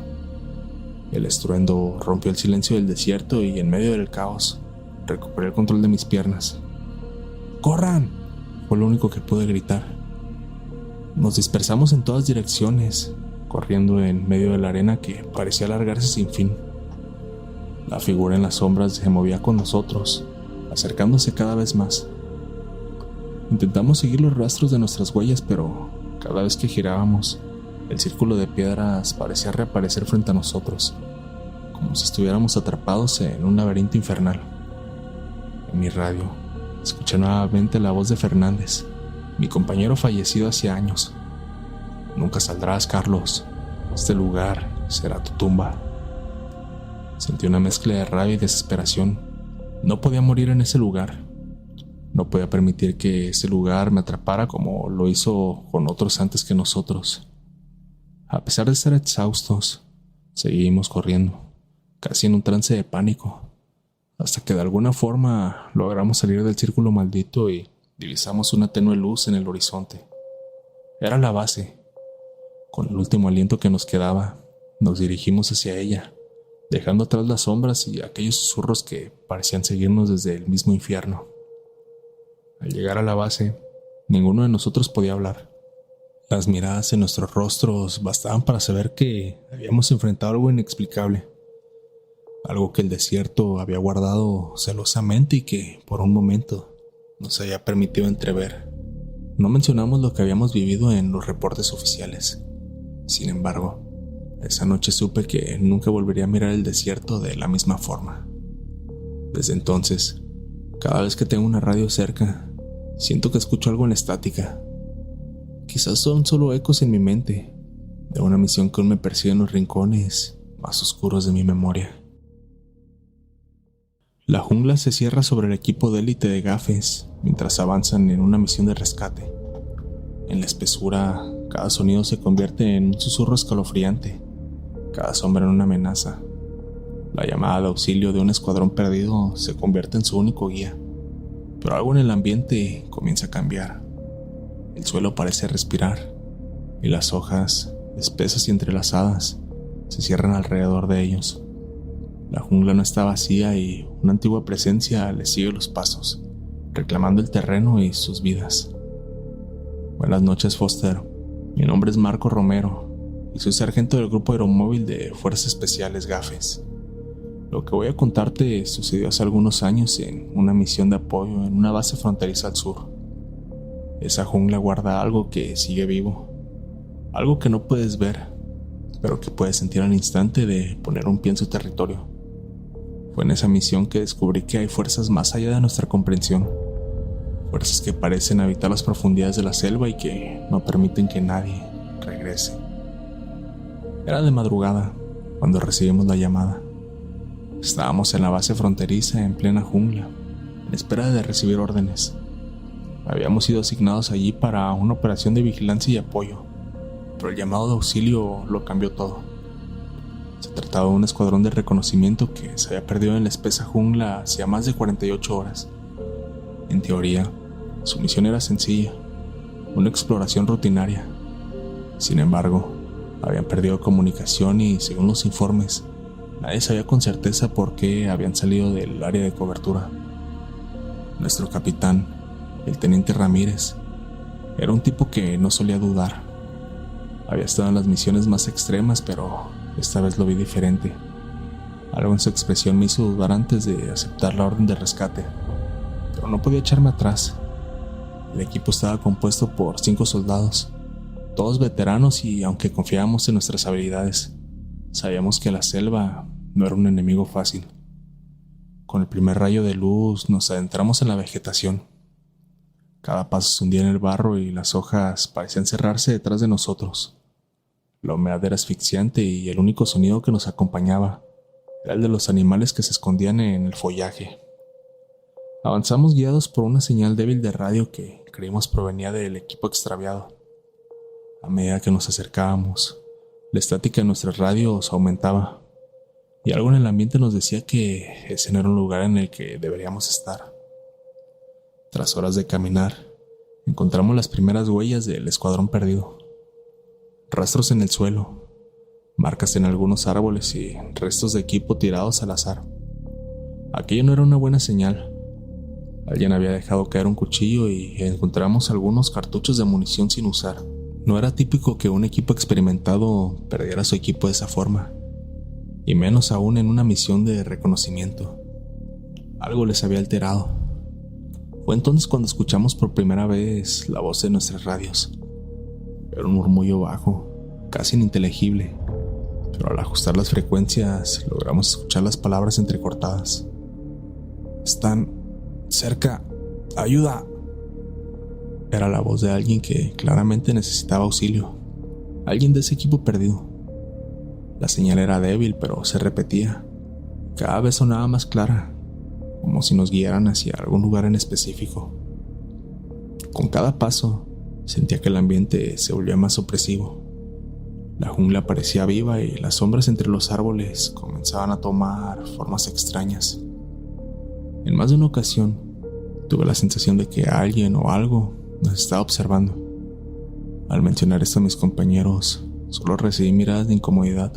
El estruendo rompió el silencio del desierto y en medio del caos, recuperé el control de mis piernas. ¡Corran!, fue lo único que pude gritar. Nos dispersamos en todas direcciones, corriendo en medio de la arena que parecía alargarse sin fin. La figura en las sombras se movía con nosotros, acercándose cada vez más. Intentamos seguir los rastros de nuestras huellas, pero cada vez que girábamos, el círculo de piedras parecía reaparecer frente a nosotros, como si estuviéramos atrapados en un laberinto infernal. En mi radio, escuché nuevamente la voz de Fernández, mi compañero fallecido hace años. «Nunca saldrás, Carlos. Este lugar será tu tumba». Sentí una mezcla de rabia y desesperación. No podía morir en ese lugar. No podía permitir que ese lugar me atrapara como lo hizo con otros antes que nosotros. A pesar de estar exhaustos, seguimos corriendo, casi en un trance de pánico, hasta que de alguna forma logramos salir del círculo maldito y divisamos una tenue luz en el horizonte. Era la base. Con el último aliento que nos quedaba, nos dirigimos hacia ella, dejando atrás las sombras y aquellos susurros que parecían seguirnos desde el mismo infierno. Al llegar a la base, ninguno de nosotros podía hablar. Las miradas en nuestros rostros bastaban para saber que habíamos enfrentado algo inexplicable, algo que el desierto había guardado celosamente y que, por un momento, nos había permitido entrever. No mencionamos lo que habíamos vivido en los reportes oficiales. Sin embargo, esa noche supe que nunca volvería a mirar el desierto de la misma forma. Desde entonces, cada vez que tengo una radio cerca, siento que escucho algo en la estática. Quizás son solo ecos en mi mente, de una misión que aún me persigue en los rincones más oscuros de mi memoria. La jungla se cierra sobre el equipo de élite de gafes mientras avanzan en una misión de rescate. En la espesura, cada sonido se convierte en un susurro escalofriante, cada sombra en una amenaza. La llamada de auxilio de un escuadrón perdido se convierte en su único guía, pero algo en el ambiente comienza a cambiar. El suelo parece respirar, y las hojas, espesas y entrelazadas, se cierran alrededor de ellos. La jungla no está vacía y una antigua presencia les sigue los pasos, reclamando el terreno y sus vidas. Buenas noches, Foster. Mi nombre es Marco Romero y soy sargento del grupo aeromóvil de Fuerzas Especiales Gafes. Lo que voy a contarte sucedió hace algunos años en una misión de apoyo en una base fronteriza al sur. Esa jungla guarda algo que sigue vivo, algo que no puedes ver, pero que puedes sentir al instante de poner un pie en su territorio. Fue en esa misión que descubrí que hay fuerzas más allá de nuestra comprensión, fuerzas que parecen habitar las profundidades de la selva y que no permiten que nadie regrese. Era de madrugada cuando recibimos la llamada. Estábamos en la base fronteriza en plena jungla, en espera de recibir órdenes. Habíamos sido asignados allí para una operación de vigilancia y apoyo, pero el llamado de auxilio lo cambió todo. Se trataba de un escuadrón de reconocimiento que se había perdido en la espesa jungla hacía más de 48 horas. En teoría, su misión era sencilla, una exploración rutinaria. Sin embargo, habían perdido comunicación y, según los informes, nadie sabía con certeza por qué habían salido del área de cobertura. Nuestro capitán, el teniente Ramírez, era un tipo que no solía dudar. Había estado en las misiones más extremas, pero esta vez lo vi diferente. Algo en su expresión me hizo dudar antes de aceptar la orden de rescate. pero no podía echarme atrás. El equipo estaba compuesto por 5 soldados, todos veteranos, y aunque confiábamos en nuestras habilidades, sabíamos que la selva no era un enemigo fácil. Con el primer rayo de luz nos adentramos en la vegetación. Cada paso se hundía en el barro y las hojas parecían cerrarse detrás de nosotros. La humedad era asfixiante y el único sonido que nos acompañaba era el de los animales que se escondían en el follaje. Avanzamos guiados por una señal débil de radio que creímos provenía del equipo extraviado. A medida que nos acercábamos, la estática de nuestras radios aumentaba, y algo en el ambiente nos decía que ese no era un lugar en el que deberíamos estar. Tras horas de caminar, encontramos las primeras huellas del escuadrón perdido. Rastros en el suelo, marcas en algunos árboles y restos de equipo tirados al azar. Aquello no era una buena señal. Alguien había dejado caer un cuchillo y encontramos algunos cartuchos de munición sin usar. No era típico que un equipo experimentado perdiera su equipo de esa forma, y menos aún en una misión de reconocimiento. Algo les había alterado. Fue entonces cuando escuchamos por primera vez la voz de nuestras radios. Era un murmullo bajo, casi ininteligible, pero al ajustar las frecuencias logramos escuchar las palabras entrecortadas. «Están cerca. ¡Ayuda!». Era la voz de alguien que claramente necesitaba auxilio. Alguien de ese equipo perdido. La señal era débil, pero se repetía. Cada vez sonaba más clara, como si nos guiaran hacia algún lugar en específico. Con cada paso, sentía que el ambiente se volvía más opresivo. La jungla parecía viva y las sombras entre los árboles comenzaban a tomar formas extrañas. En más de una ocasión, tuve la sensación de que alguien o algo nos estaba observando. Al mencionar esto a mis compañeros, solo recibí miradas de incomodidad.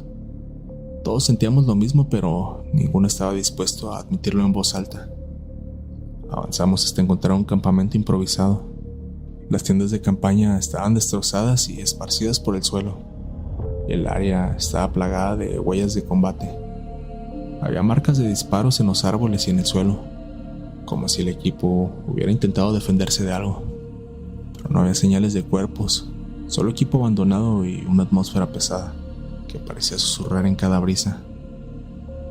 Todos sentíamos lo mismo, pero ninguno estaba dispuesto a admitirlo en voz alta. Avanzamos hasta encontrar un campamento improvisado. Las tiendas de campaña estaban destrozadas y esparcidas por el suelo. El área estaba plagada de huellas de combate. Había marcas de disparos en los árboles y en el suelo, como si el equipo hubiera intentado defenderse de algo. Pero no había señales de cuerpos, solo equipo abandonado y una atmósfera pesada que parecía susurrar en cada brisa.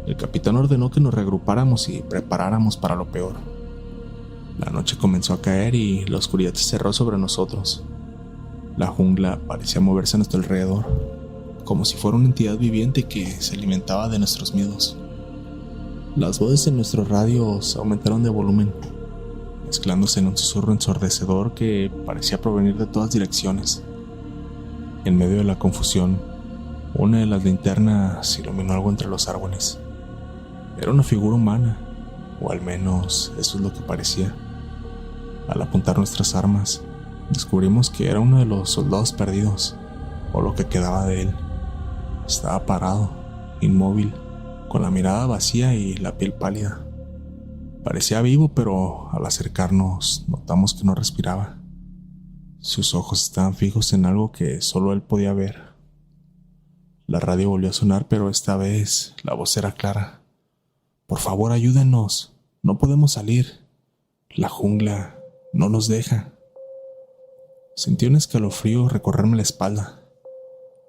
El capitán ordenó que nos reagrupáramos y preparáramos para lo peor. La noche comenzó a caer y la oscuridad se cerró sobre nosotros. La jungla parecía moverse a nuestro alrededor, como si fuera una entidad viviente que se alimentaba de nuestros miedos. Las voces en nuestros radios aumentaron de volumen, mezclándose en un susurro ensordecedor que parecía provenir de todas direcciones. En medio de la confusión, una de las linternas iluminó algo entre los árboles. Era una figura humana, o al menos eso es lo que parecía. Al apuntar nuestras armas, descubrimos que era uno de los soldados perdidos, o lo que quedaba de él. Estaba parado, inmóvil, con la mirada vacía y la piel pálida. Parecía vivo, pero al acercarnos notamos que no respiraba. Sus ojos estaban fijos en algo que solo él podía ver. La radio volvió a sonar, pero esta vez la voz era clara. «Por favor, ayúdenos. No podemos salir. La jungla no nos deja». Sentí un escalofrío recorrerme la espalda.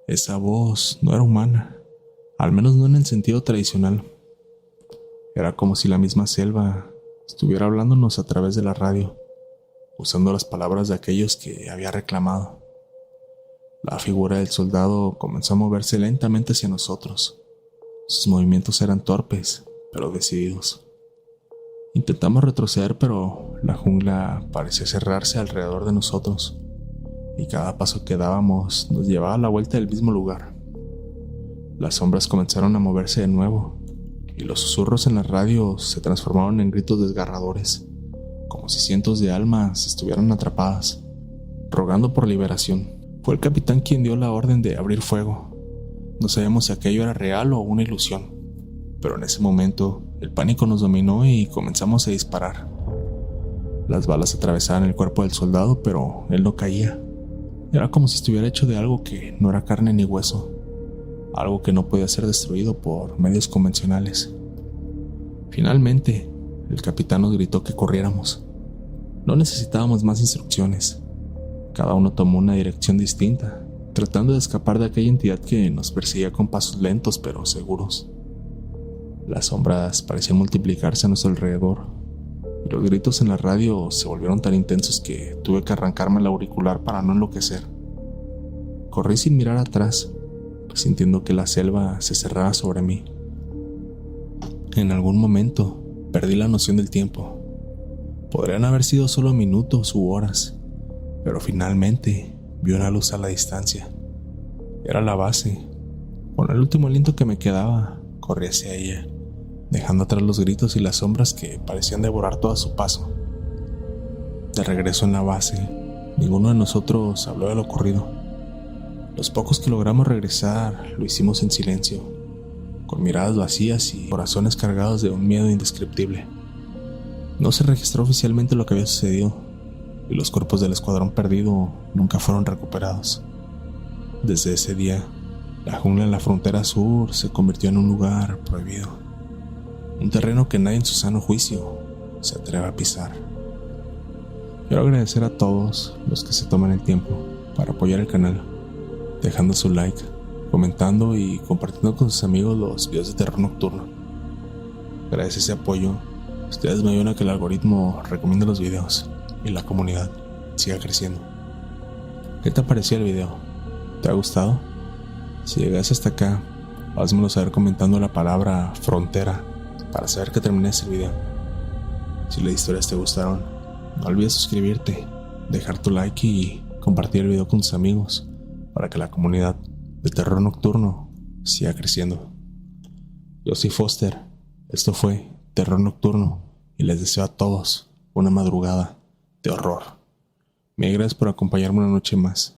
Esa voz no era humana, al menos no en el sentido tradicional. Era como si la misma selva estuviera hablándonos a través de la radio, usando las palabras de aquellos que había reclamado. La figura del soldado comenzó a moverse lentamente hacia nosotros. Sus movimientos eran torpes, pero decididos. Intentamos retroceder, pero la jungla parecía cerrarse alrededor de nosotros, y cada paso que dábamos nos llevaba a la vuelta del mismo lugar. Las sombras comenzaron a moverse de nuevo, y los susurros en las radios se transformaron en gritos desgarradores, como si cientos de almas estuvieran atrapadas, rogando por liberación. Fue el capitán quien dio la orden de abrir fuego. No sabíamos si aquello era real o una ilusión, pero en ese momento el pánico nos dominó y comenzamos a disparar. Las balas atravesaban el cuerpo del soldado, pero él no caía. Era como si estuviera hecho de algo que no era carne ni hueso, algo que no podía ser destruido por medios convencionales. Finalmente, el capitán nos gritó que corriéramos. No necesitábamos más instrucciones. Cada uno tomó una dirección distinta, tratando de escapar de aquella entidad que nos perseguía con pasos lentos pero seguros. Las sombras parecían multiplicarse a nuestro alrededor, y los gritos en la radio se volvieron tan intensos que tuve que arrancarme el auricular para no enloquecer. Corrí sin mirar atrás, sintiendo que la selva se cerraba sobre mí. En algún momento perdí la noción del tiempo. Podrían haber sido solo minutos u horas, pero finalmente vi una luz a la distancia. Era la base. Con el último aliento que me quedaba, corrí hacia ella, dejando atrás los gritos y las sombras que parecían devorar todo a su paso. De regreso en la base, ninguno de nosotros habló de lo ocurrido. Los pocos que logramos regresar lo hicimos en silencio, con miradas vacías y corazones cargados de un miedo indescriptible. No se registró oficialmente lo que había sucedido, y los cuerpos del escuadrón perdido nunca fueron recuperados. Desde ese día, la jungla en la frontera sur se convirtió en un lugar prohibido, un terreno que nadie en su sano juicio se atreve a pisar. Quiero agradecer a todos los que se toman el tiempo para apoyar el canal, dejando su like, comentando y compartiendo con sus amigos los videos de terror nocturno. Gracias a ese apoyo, ustedes me ayudan a que el algoritmo recomiende los videos y la comunidad siga creciendo. ¿Qué te pareció el video? ¿Te ha gustado? Si llegas hasta acá, házmelo saber comentando la palabra frontera para saber que terminé el video. Si las historias te gustaron, no olvides suscribirte, dejar tu like y compartir el video con tus amigos para que la comunidad de terror nocturno siga creciendo. Yo soy Foster, esto fue Terror Nocturno y les deseo a todos una madrugada de horror. Mil gracias por acompañarme una noche más.